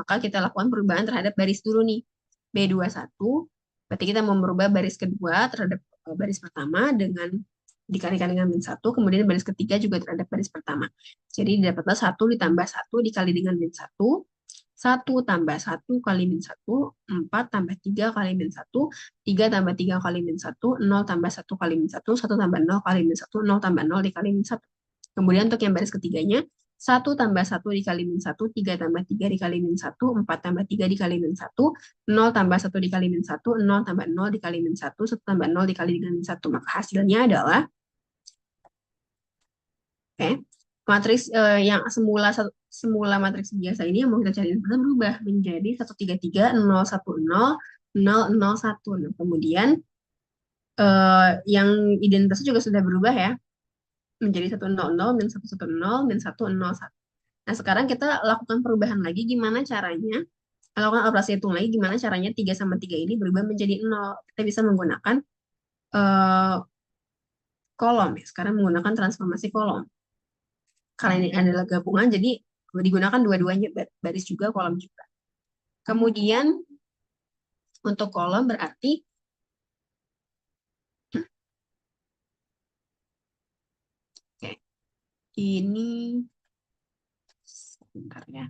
maka kita lakukan perubahan terhadap baris dulu nih. B21, berarti kita mau merubah baris kedua terhadap baris pertama dengan dikalikan dengan min 1, kemudian baris ketiga juga terhadap baris pertama. Jadi dapatlah 1 ditambah 1 dikali dengan min 1, 1 tambah 1 kali min 1, 4 tambah 3 kali min 1, 3 tambah 3 kali min 1, 0 tambah 1 kali min 1, 1 tambah 0 kali min 1, 0 tambah 0 dikali min 1. Kemudian untuk yang baris ketiganya, 1 tambah 1 dikali min 1, 3 tambah 3 dikali min 1, 4 tambah 3 dikali min 1, 0 tambah 1 dikali min 1, 0 tambah 0 dikali min 1, 1 tambah 0 dikali dengan min 1. Maka hasilnya adalah, matriks yang semula matriks biasa ini yang mau kita cari inverse berubah menjadi 133, 0, 1, 0, 0, 0, 1. Nah, kemudian yang identitasnya juga sudah berubah ya, menjadi 100, min 110, min 101. Nah, sekarang kita lakukan perubahan lagi, gimana caranya, lakukan operasi hitung lagi, gimana caranya 3 sama 3 ini berubah menjadi 0. Kita bisa menggunakan kolom ya, sekarang menggunakan transformasi kolom. Karena ini adalah gabungan, jadi digunakan dua-duanya, baris juga, kolom juga. Kemudian, untuk kolom berarti, oke, ini, sebentar ya.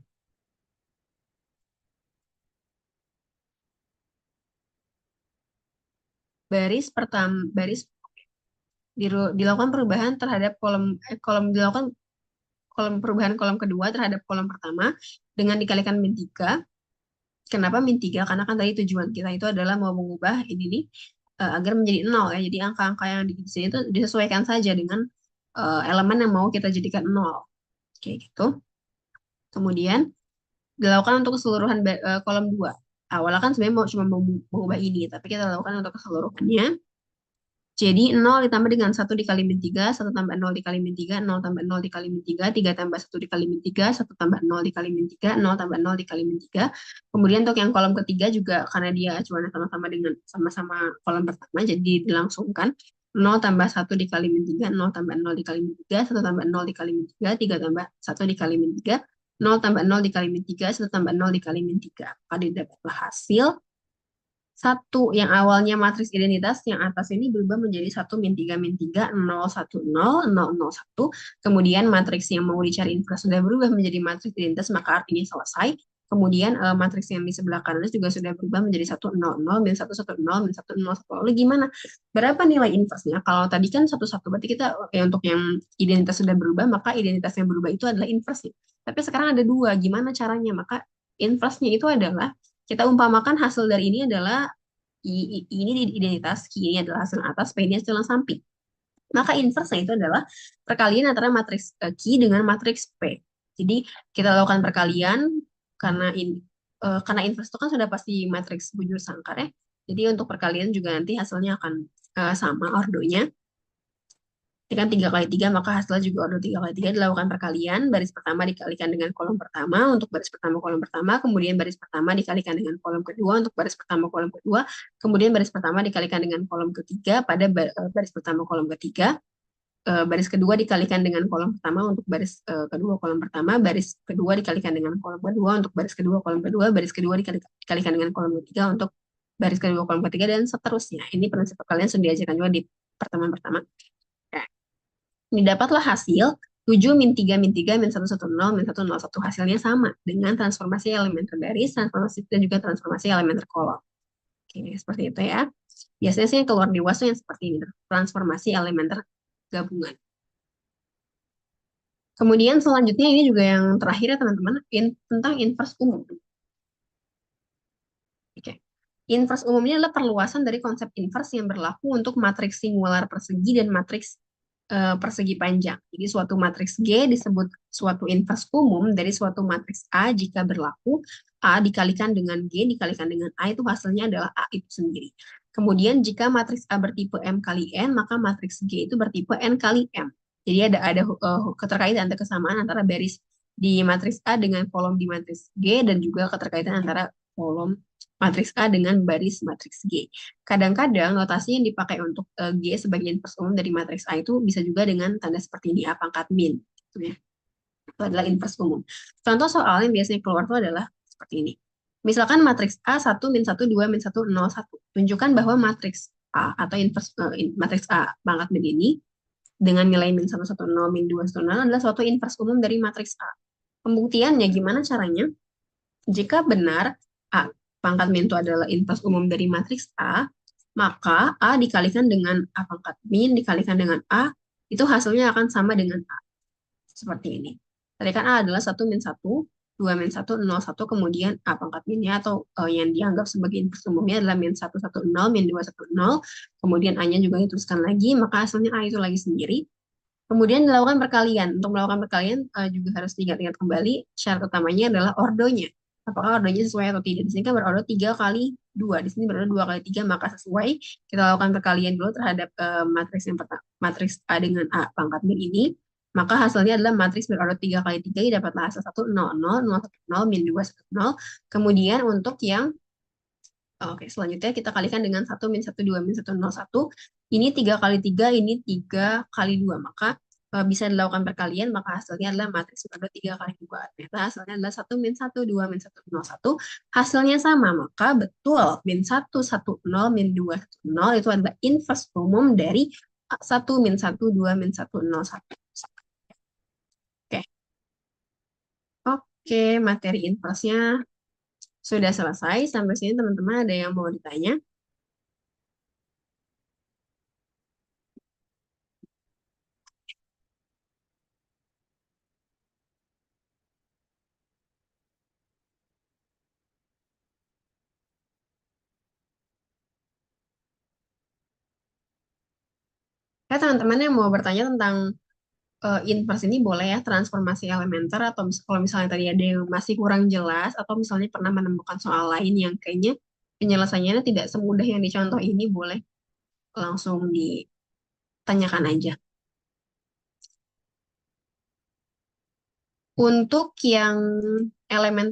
Baris pertama, dilakukan perubahan terhadap dilakukan perubahan kolom kedua terhadap kolom pertama dengan dikalikan min 3. Kenapa min 3? Karena kan tadi tujuan kita itu adalah mau mengubah ini nih agar menjadi 0 ya. Jadi angka-angka yang di sini itu disesuaikan saja dengan elemen yang mau kita jadikan 0. Kayak gitu. Kemudian dilakukan untuk keseluruhan kolom 2. Awalnya kan sebenarnya cuma mau mengubah ini, tapi kita lakukan untuk keseluruhannya. Jadi 0 ditambah dengan 1 dikali min 3, 1 tambah 0 dikali min 3, 0 tambah 0 dikali min 3, 3 tambah 1 dikali min 3, 1 tambah 0 dikali min 3, 0 tambah 0 dikali min 3. Kemudian untuk yang kolom ketiga juga karena dia acuannya sama-sama dengan sama-sama kolom pertama, jadi dilangsungkan 0 tambah 1 dikali min 3, 0 tambah 0 dikali min 3, 1 tambah 0 dikali min 3, 3 tambah 1 dikali min 3, 0 tambah 0 dikali min 3, 1 tambah 0 dikali min 3. Maka didapatlah hasil 1 yang awalnya matriks identitas yang atas ini berubah menjadi 1 min 3 min 3 0 1 0 0 0 1. Kemudian matriks yang mau dicari inverse sudah berubah menjadi matriks identitas, maka artinya selesai. Kemudian matriks yang di sebelah kanan juga sudah berubah menjadi 1 0 0 min 1 1 0 min 1 0 1. Lalu gimana? Berapa nilai inverse-nya? Kalau tadi kan 1 1, berarti kita untuk yang identitas sudah berubah, maka identitas yang berubah itu adalah inverse-nya. Tapi sekarang ada 2, gimana caranya? Maka inverse-nya itu adalah kita umpamakan hasil dari ini adalah ini di identitas, Q ini adalah hasil atas, P ini hasil yang samping. Maka inverse itu adalah perkalian antara matriks Q dengan matriks P. Jadi kita lakukan perkalian karena inverse itu kan sudah pasti matriks bujur sangkar ya. Jadi untuk perkalian juga nanti hasilnya akan sama ordonya. Dengan 3 kali 3, maka hasilnya juga ordo 3 kali 3 dilakukan perkalian. Baris pertama dikalikan dengan kolom pertama untuk baris pertama kolom pertama, kemudian baris pertama dikalikan dengan kolom kedua untuk baris pertama kolom kedua, kemudian baris pertama dikalikan dengan kolom ketiga pada baris pertama kolom ketiga, baris kedua dikalikan dengan kolom pertama untuk baris kedua kolom pertama, baris kedua dikalikan dengan kolom kedua untuk baris kedua kolom kedua, baris kedua dikalikan dengan kolom ketiga untuk baris kedua kolom ketiga, dan seterusnya. Ini prinsip perkalian sudah diajarkan juga di pertemuan pertama. Didapatlah hasil 7 min 3 min 3 min 110 min 101. Hasilnya sama dengan transformasi elementer baris, transformasi dan juga transformasi elementer kolom. Oke, seperti itu ya. Biasanya sih yang keluar di UAS yang seperti ini, transformasi elementer gabungan. Kemudian selanjutnya ini juga yang terakhir ya teman-teman, tentang inverse umum. Oke. Inverse umumnya adalah perluasan dari konsep inverse yang berlaku untuk matriks singular persegi dan matriks persegi panjang. Jadi suatu matriks G disebut suatu inverse umum dari suatu matriks A jika berlaku A dikalikan dengan G dikalikan dengan A, itu hasilnya adalah A itu sendiri. Kemudian jika matriks A bertipe M kali N, maka matriks G itu bertipe N kali M. Jadi ada keterkaitan antara kesamaan antara baris di matriks A dengan kolom di matriks G, dan juga keterkaitan antara kolom matriks A dengan baris matriks G. Kadang-kadang notasi yang dipakai untuk G sebagai inverse umum dari matriks A itu bisa juga dengan tanda seperti ini, A pangkat min. Gitu ya. Itu adalah inverse umum. Contoh soal yang biasanya keluar itu adalah seperti ini. Misalkan matriks A 1 min 1 2 min 1 0 1. Tunjukkan bahwa matriks A atau inverse matriks A pangkat min ini dengan nilai min 1 1 0 min 2 1 0 adalah suatu inverse umum dari matriks A. Pembuktiannya gimana caranya? Jika benar A pangkat min itu adalah inverse umum dari matriks A, maka A dikalikan dengan A pangkat min dikalikan dengan A, itu hasilnya akan sama dengan A. Seperti ini. Tadi kan A adalah 1 min 1, 2 min 1, 0, 1, kemudian A pangkat minnya atau yang dianggap sebagai inverse umumnya adalah min 1, 1, 0, min 2, 1, 0, kemudian A-nya juga dituliskan lagi, maka hasilnya A itu lagi sendiri. Kemudian dilakukan perkalian. Untuk melakukan perkalian juga harus diingat-ingat kembali, syarat utamanya adalah ordonya. Apakah ordonya sesuai atau tidak. Di sini kan berordo 3 kali 2. Di sini berordo 2 kali 3, maka sesuai. Kita lakukan perkalian dulu terhadap matriks yang pertama, matriks A dengan A pangkat min ini. Maka hasilnya adalah matriks berordo 3 kali 3, dapatlah hasil 1, 0, 0, 0, 1, 0, min 2, 1, 0. Kemudian untuk yang Oke, selanjutnya kita kalikan dengan 1 min 1 2 min 1 0 1. Ini 3 kali 3, ini 3 kali 2. Maka bisa dilakukan perkalian, maka hasilnya adalah matriks berada 3 kali 2. Ternyata hasilnya adalah 1 min 1 2 min 1 0 1. Hasilnya sama, maka betul min 1 1 0 min 2 1 0 itu adalah inverse umum dari 1 min 1 2 min 1 0 1. Oke, oke, materi inverse-nya sudah selesai. Sampai sini teman-teman ada yang mau ditanya? Ya, teman-teman yang mau bertanya tentang inverse ini boleh ya transformasi elementer atau kalau misalnya tadi ada yang masih kurang jelas atau misalnya pernah menemukan soal lain yang kayaknya penyelesaiannya tidak semudah yang dicontoh ini boleh langsung ditanyakan aja. Untuk yang elemen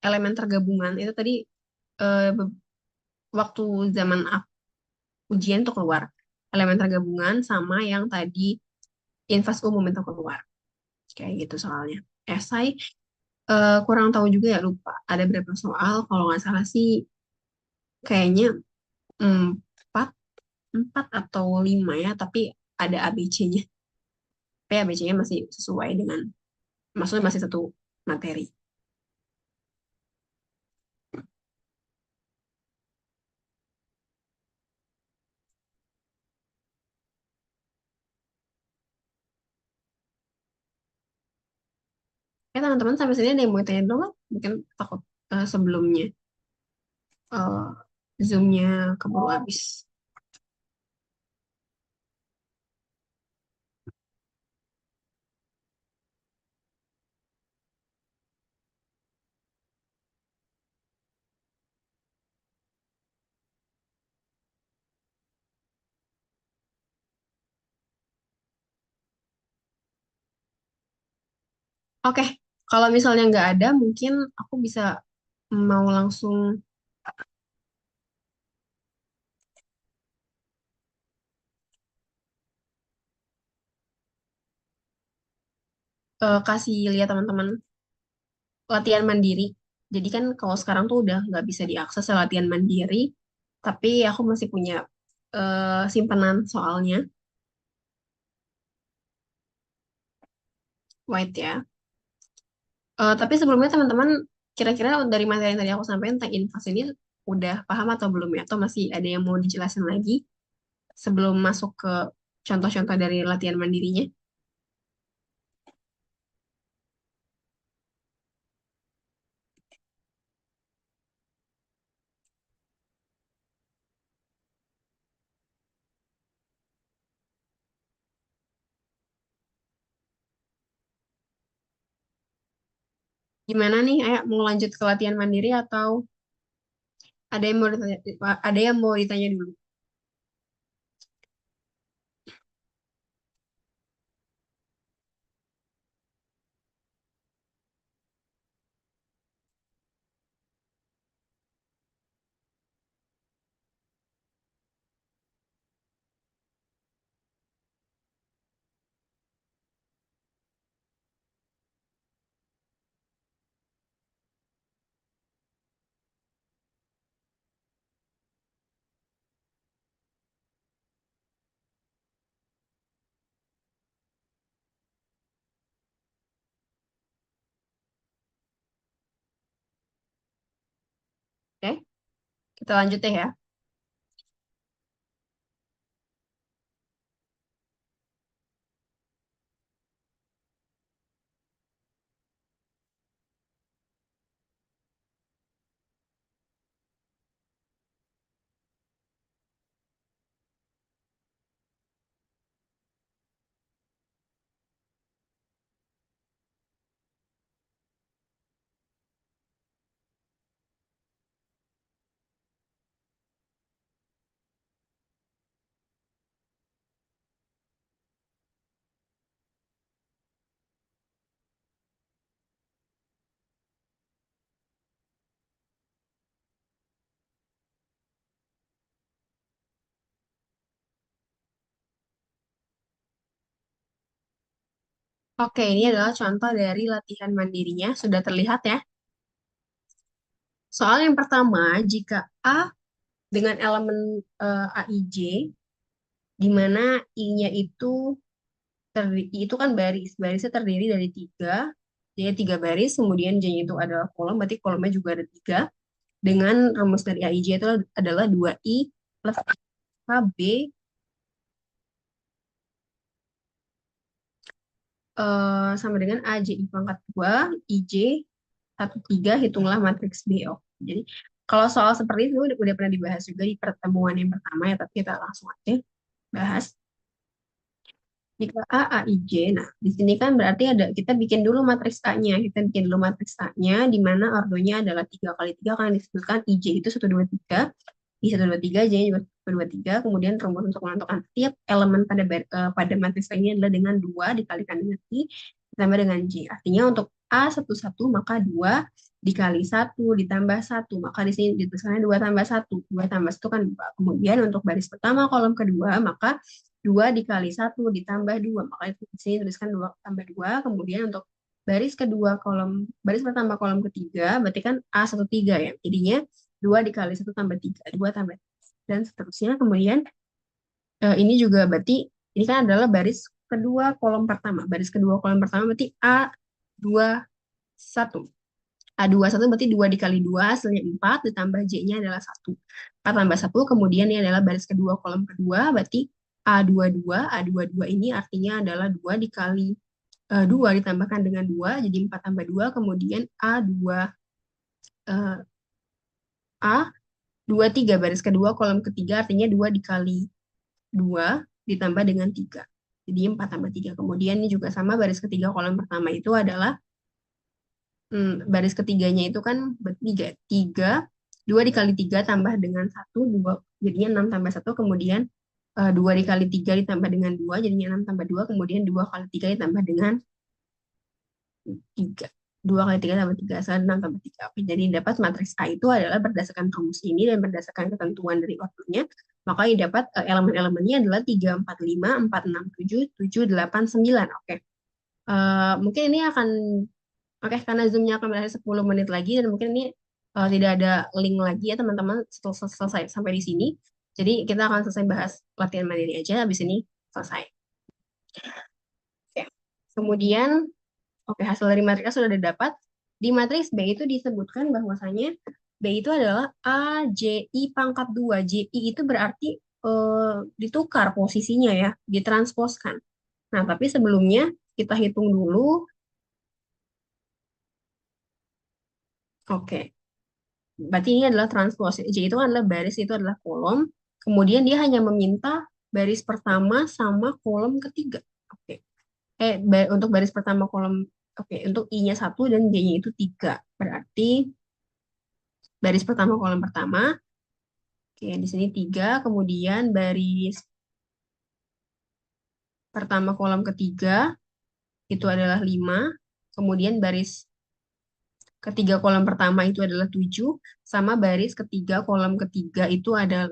elementer gabungan itu tadi waktu zaman ujian tuh keluar elementer gabungan sama yang tadi inverse umum itu keluar kayak gitu soalnya. Esai kurang tahu juga ya lupa. Ada berapa soal? Kalau nggak salah sih kayaknya empat, empat atau lima ya. Tapi ada ABC-nya. Tapi ABC-nya masih sesuai dengan, maksudnya masih satu materi. Teman-teman sampai sini ada yang mau tanya dulu nggak? Mungkin takut sebelumnya eh, Zoom-nya keburu habis. Oke, kalau misalnya nggak ada, mungkin aku bisa mau langsung kasih lihat teman-teman latihan mandiri. Jadi kan kalau sekarang tuh udah nggak bisa diakses latihan mandiri, tapi aku masih punya simpanan soalnya, white ya. Tapi sebelumnya teman-teman kira-kira dari materi yang tadi aku sampaikan tentang infas ini udah paham atau belum ya? Atau masih ada yang mau dijelasin lagi sebelum masuk ke contoh-contoh dari latihan mandirinya? Gimana nih? Ayo mau lanjut ke latihan mandiri atau ada yang mau ditanya, ada yang mau ditanya dulu? Kita lanjut deh ya. Oke, ini adalah contoh dari latihan mandirinya. Sudah terlihat ya. Soal yang pertama, jika A dengan elemen AIJ, di mana I-nya itu kan barisnya terdiri dari tiga, jadi tiga baris, kemudian J-nya itu adalah kolom, berarti kolomnya juga ada tiga. Dengan rumus dari AIJ itu adalah 2I plus KB sama dengan AJI pangkat 2, IJ 1, 3, hitunglah matriks BO. Jadi kalau soal seperti itu udah pernah dibahas juga di pertemuan yang pertama ya, tapi kita langsung aja bahas. Jika A, A, I, J, nah di sini kan berarti kita bikin dulu matriks A-nya. Kita bikin dulu matriks A-nya, di mana ordonya adalah 3 kali 3, karena disebutkan IJ itu 1, 2, 3. Di 1, 2, 3, J juga 1, 2, 3. Kemudian rumus untuk menentukan tiap elemen pada matriks A ini adalah dengan 2 dikalikan dengan I, ditambah dengan J. Artinya untuk A 1, 1, maka 2 dikali 1 ditambah 1. Maka di sini dituliskannya 2 tambah 1. 2 tambah 1 kan 2. Kemudian untuk baris pertama kolom kedua, maka 2 dikali 1 ditambah 2. Maka di sini tuliskan 2 tambah 2. Kemudian untuk baris pertama kolom ketiga, berarti kan A13 ya. Jadinya 2 dikali 1 tambah 3. 2 tambah 3. Dan seterusnya. Kemudian ini juga berarti, ini kan adalah baris kedua kolom pertama. Baris kedua kolom pertama berarti A21. A21 berarti 2 dikali 2 hasilnya 4, ditambah J-nya adalah 1. 4 tambah 1, kemudian ini adalah baris kedua kolom kedua, berarti A22. A22 ini artinya adalah 2 dikali 2 ditambahkan dengan 2, jadi 4 tambah 2, kemudian eh, A23 baris kedua kolom ketiga, artinya 2 dikali 2 ditambah dengan 3. Jadi 4 tambah 3. Kemudian ini juga sama, baris ketiga kolom pertama itu adalah baris ketiganya itu kan 3. 3, 2 dikali 3 tambah dengan 1, 2, jadinya 6 tambah 1, kemudian 2 dikali 3 ditambah dengan 2, jadinya 6 tambah 2, kemudian 2 kali 3 ditambah dengan 3. 2 kali 3 tambah 3, hasilnya 6 tambah 3. Oke, jadi dapat matriks A itu adalah berdasarkan rumus ini dan berdasarkan ketentuan dari ordernya, maka yang dapat elemen-elemennya adalah 3, 4, 5, 4, 6, 7, 7, 8, 9. Oke. Mungkin ini akan Oke, karena Zoom-nya akan berakhir 10 menit lagi, dan mungkin ini tidak ada link lagi ya teman-teman setelah selesai sampai di sini. Jadi kita akan selesai bahas latihan mandiri aja, habis ini selesai. Oke. Kemudian, oke, hasil dari matriks A sudah didapat. Di matriks B itu disebutkan bahwasanya B itu adalah AJI pangkat 2. JI itu berarti ditukar posisinya ya, ditransposkan. Nah, tapi sebelumnya kita hitung dulu. Oke. Berarti ini adalah transpose. J itu adalah baris, itu adalah kolom. Kemudian dia hanya meminta baris pertama sama kolom ketiga. Oke. Untuk baris pertama kolom, oke, untuk I-nya 1 dan J-nya itu 3. Berarti baris pertama kolom pertama, oke, di sini 3. Kemudian baris pertama kolom ketiga itu adalah 5. Kemudian baris ketiga kolom pertama itu adalah 7. Sama baris ketiga kolom ketiga itu adalah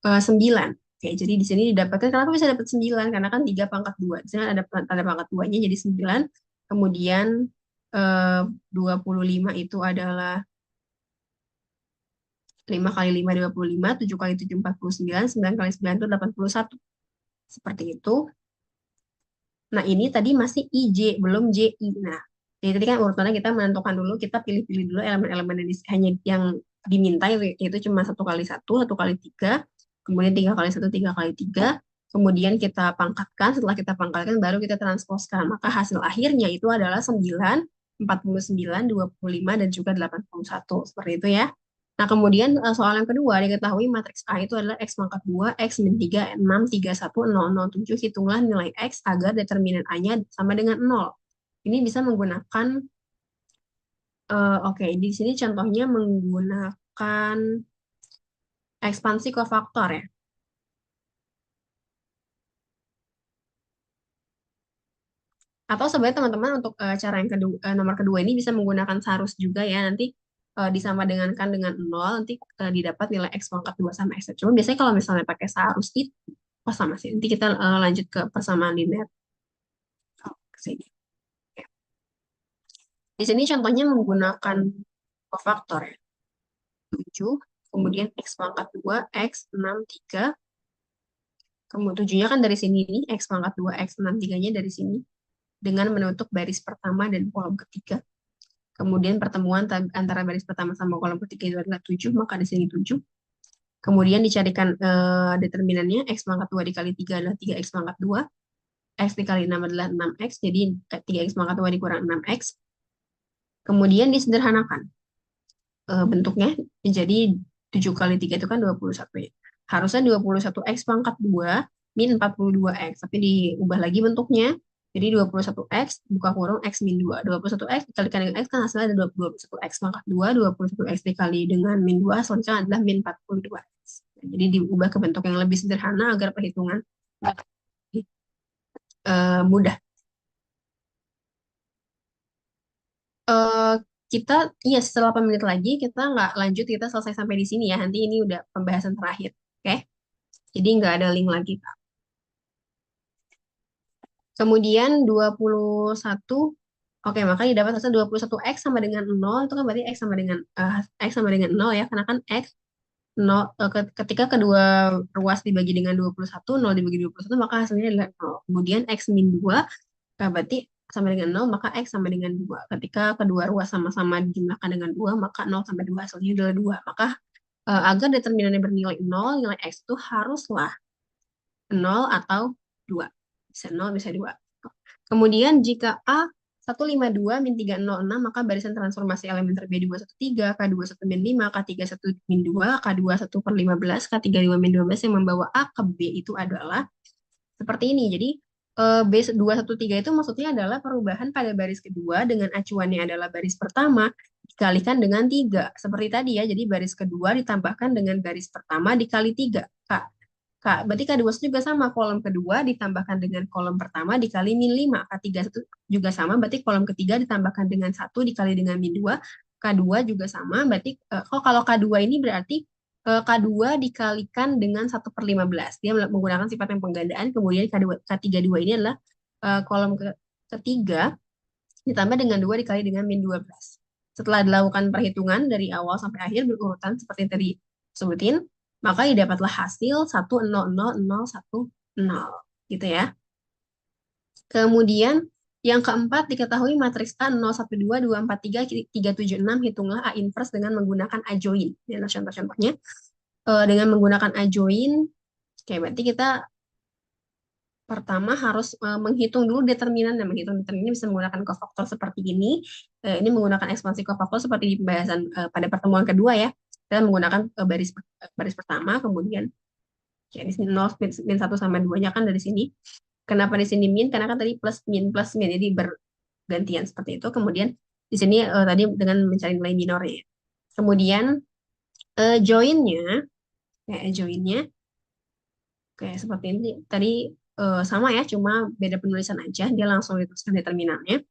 9. Oke, jadi di sini didapatkan, kenapa bisa dapat 9? Karena kan 3 pangkat 2. Di sini ada pangkat 2-nya jadi 9. Kemudian 25 itu adalah 5 kali 5, 25. 7 kali 7, 49. 9 kali 9 itu 81. Seperti itu. Nah, ini tadi masih IJ, belum JI. Nah, Jadi tadi kan urutannya kita menentukan dulu, kita pilih-pilih dulu elemen-elemen yang hanya yang diminta, yaitu cuma 1 kali 1, 1 kali 3, kemudian 3 kali 1, 3 kali 3, kemudian kita pangkatkan, setelah kita pangkatkan baru kita transposkan. Maka hasil akhirnya itu adalah 9, 49, 25, dan juga 81. Seperti itu ya. Nah, kemudian soal yang kedua, diketahui matriks A itu adalah X pangkat 2, X min 3, 6, 3, 1, 0, 0, 7. Hitunglah nilai X agar determinan A-nya sama dengan 0. Ini bisa menggunakan, oke, di sini contohnya menggunakan ekspansi kofaktor ya. Atau sebenarnya teman-teman untuk cara yang kedua, nomor kedua ini bisa menggunakan sarus juga ya. Nanti disama dengan 0, nanti didapat nilai X pangkat 2 sama X. Cuma biasanya kalau misalnya pakai sarus itu, oh sama sih. Nanti kita lanjut ke persamaan linear. Oh, ke sini. Oke. Di sini contohnya menggunakan kofaktor ya. 7, kemudian X pangkat 2, X 6, 3. Kemudian 7-nya kan dari sini nih, X pangkat 2, X 6, 3-nya dari sini. Dengan menutup baris pertama dan kolom ketiga. Kemudian pertemuan antara baris pertama sama kolom ketiga itu adalah 7, maka di sini 7. Kemudian dicarikan determinannya, X pangkat 2 dikali 3 adalah 3X pangkat 2. X dikali 6 adalah 6X, jadi 3X pangkat 2 dikurang 6X. Kemudian disederhanakan. Bentuknya menjadi 7 kali 3 itu kan 21 ya. Harusnya 21X pangkat 2 min 42X, tapi diubah lagi bentuknya. Jadi 21X buka kurung X min 2. 21X dikalikan dengan X kan hasilnya ada 21X pangkat 2, 21X dikali dengan min 2 hasilnya adalah min 42X. Jadi diubah ke bentuk yang lebih sederhana agar perhitungan mudah. Eh, kita, iya setelah 8 menit lagi kita nggak lanjut, kita selesai sampai di sini ya. Nanti ini udah pembahasan terakhir. Oke? Jadi nggak ada link lagi. Kemudian 21, oke, maka didapat hasil 21X sama dengan 0, itu kan berarti X sama dengan 0 ya, karena kan X 0, ketika kedua ruas dibagi dengan 21, 0 dibagi 21, maka hasilnya adalah 0. Kemudian X min 2, berarti sama dengan 0, maka X sama dengan 2. Ketika kedua ruas sama-sama dijumlahkan dengan 2, maka 0 sama 2 hasilnya adalah 2. Maka agar determinannya bernilai 0, nilai X itu haruslah 0 atau 2. Bisa 0, bisa 2. Kemudian jika A 152 min 306, maka barisan transformasi elementer B213, K21 min 5, K31 min 2, K21 per 15, K32 min 12 yang membawa A ke B itu adalah seperti ini. Jadi B213 itu maksudnya adalah perubahan pada baris kedua dengan acuannya adalah baris pertama dikalikan dengan 3. Seperti tadi ya, jadi baris kedua ditambahkan dengan baris pertama dikali 3. Berarti K21 juga sama, kolom kedua ditambahkan dengan kolom pertama dikali min 5. K31 juga sama, berarti kolom ketiga ditambahkan dengan 1 dikali dengan min 2. K2 juga sama, berarti kalau K2 ini berarti K2 dikalikan dengan 1/15. Dia menggunakan sifat yang penggandaan, kemudian K32 ini adalah kolom ketiga ditambah dengan 2 dikali dengan min 12. Setelah dilakukan perhitungan dari awal sampai akhir berurutan seperti yang tadi sebutin, maka didapatlah hasil 1000010 gitu ya. Kemudian yang keempat diketahui matriks A 012243 376, hitunglah A inverse dengan menggunakan A join. Ini adalah contoh-contohnya. Dengan menggunakan A join, oke, berarti kita pertama harus menghitung dulu determinan, dan menghitung determinan bisa menggunakan kofaktor seperti ini. Ini menggunakan ekspansi kofaktor seperti di pembahasan pada pertemuan kedua ya. Kita menggunakan baris pertama, kemudian ya, di sini 0, min 1 sama 2-nya kan dari sini. Kenapa di sini min? Karena kan tadi plus min, jadi bergantian seperti itu. Kemudian di sini tadi dengan mencari nilai minornya. Kemudian joinnya, kayak seperti ini. Tadi sama ya, cuma beda penulisan aja. Dia langsung dituliskan determinannya.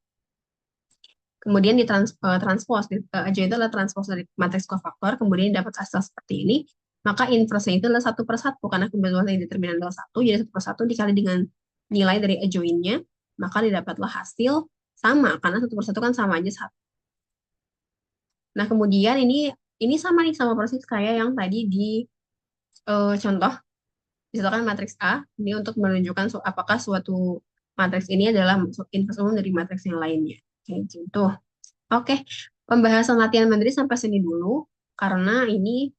Kemudian transpose, aja itu adalah transpose dari matriks kofaktor, kemudian dapat hasil seperti ini. Maka inverse itu adalah 1/1, karena kebetulan yang determinan adalah 1, jadi 1/1 dikali dengan nilai dari adjoinnya, maka didapatlah hasil sama, karena 1/1 kan sama aja 1. Nah, kemudian ini sama nih, sama persis kayak yang tadi di contoh, misalkan matriks A, ini untuk menunjukkan apakah suatu matriks ini adalah inverse umum dari matriks yang lainnya. Kayak gitu. Oke, pembahasan latihan Mandarin sampai sini dulu. Karena ini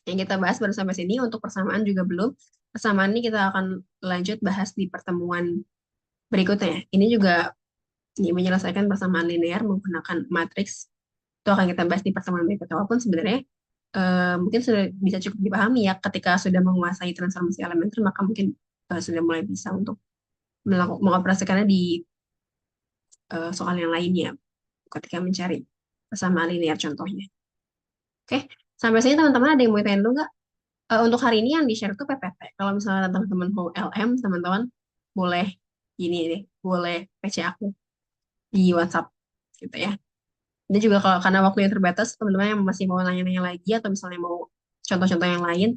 yang kita bahas baru sampai sini. Untuk persamaan juga belum. Persamaan ini kita akan lanjut bahas di pertemuan berikutnya. Ini juga ini menyelesaikan persamaan linear menggunakan matriks. Itu akan kita bahas di pertemuan berikutnya. Walaupun sebenarnya mungkin sudah bisa cukup dipahami ya ketika sudah menguasai transformasi elementer, maka mungkin sudah mulai bisa untuk mengoperasikannya di soal yang lainnya ketika mencari persamaan linear contohnya. Oke, sampai sini teman-teman ada yang mau tanya dulu nggak? Untuk hari ini yang di-share itu PPT. Kalau misalnya teman-teman mau LM, teman-teman boleh ini deh, boleh PC aku di WhatsApp gitu ya. Ini juga kalau karena waktunya terbatas, teman-teman yang masih mau nanya-nanya lagi atau misalnya mau contoh-contoh yang lain,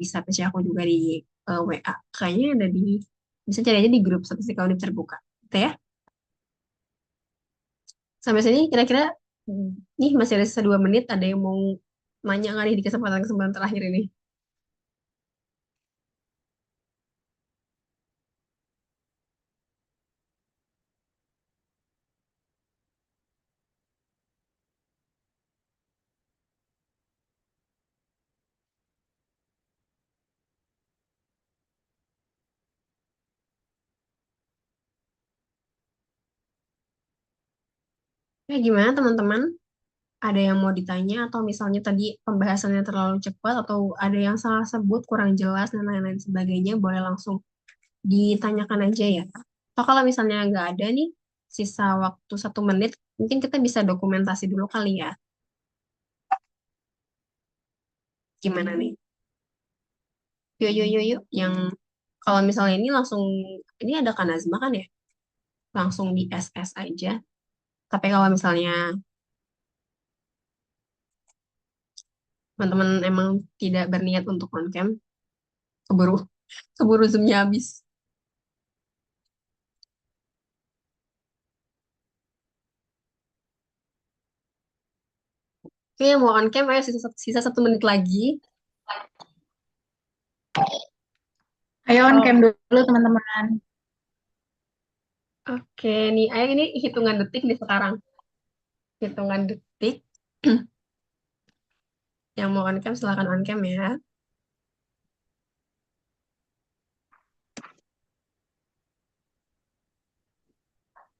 bisa PC aku juga di WA. Kayaknya ada di, bisa cari aja di grup statistik kalau terbuka. Gitu ya. Sampai sini kira-kira, nih masih ada sisa 2 menit, ada yang mau nanya nggak nih di kesempatan-kesempatan terakhir ini? Gimana teman-teman? Ada yang mau ditanya atau misalnya tadi pembahasannya terlalu cepat atau ada yang salah sebut, kurang jelas, dan lain-lain sebagainya, boleh langsung ditanyakan aja ya. Atau kalau misalnya nggak ada nih, sisa waktu 1 menit, mungkin kita bisa dokumentasi dulu kali ya. Gimana nih? Yuk, yuk, yuk, yuk. Yang kalau misalnya ini langsung, ini ada Kanazma kan ya? Langsung di SS aja. Tapi kalau misalnya teman-teman emang tidak berniat untuk on cam, keburu keburu zoomnya habis. Oke, mau on cam, ayo sisa 1 menit lagi. Ayo on Oh, cam dulu teman-teman. oke, nih, ayo ini hitungan detik nih sekarang. Hitungan detik. Yang mau on cam silahkan on cam ya.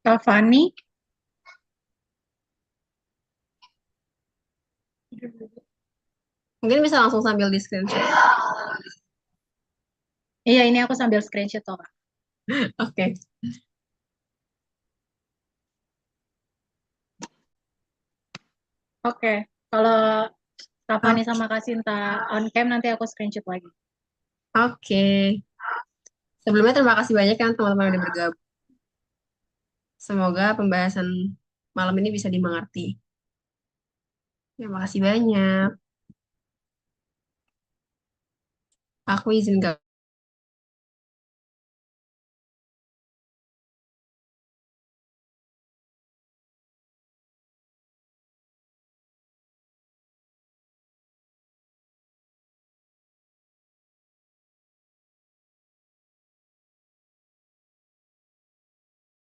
Kak Fani, Mungkin bisa langsung sambil di screenshot. iya ini aku sambil screenshot kok Kak. Oke. Oke, kalau Kak Fani Oke. sama Kak Sinta on cam nanti aku screenshot lagi. Oke. Sebelumnya terima kasih banyak kan teman-teman yang udah bergabung. Semoga pembahasan malam ini bisa dimengerti. Terima kasih banyak. Aku izin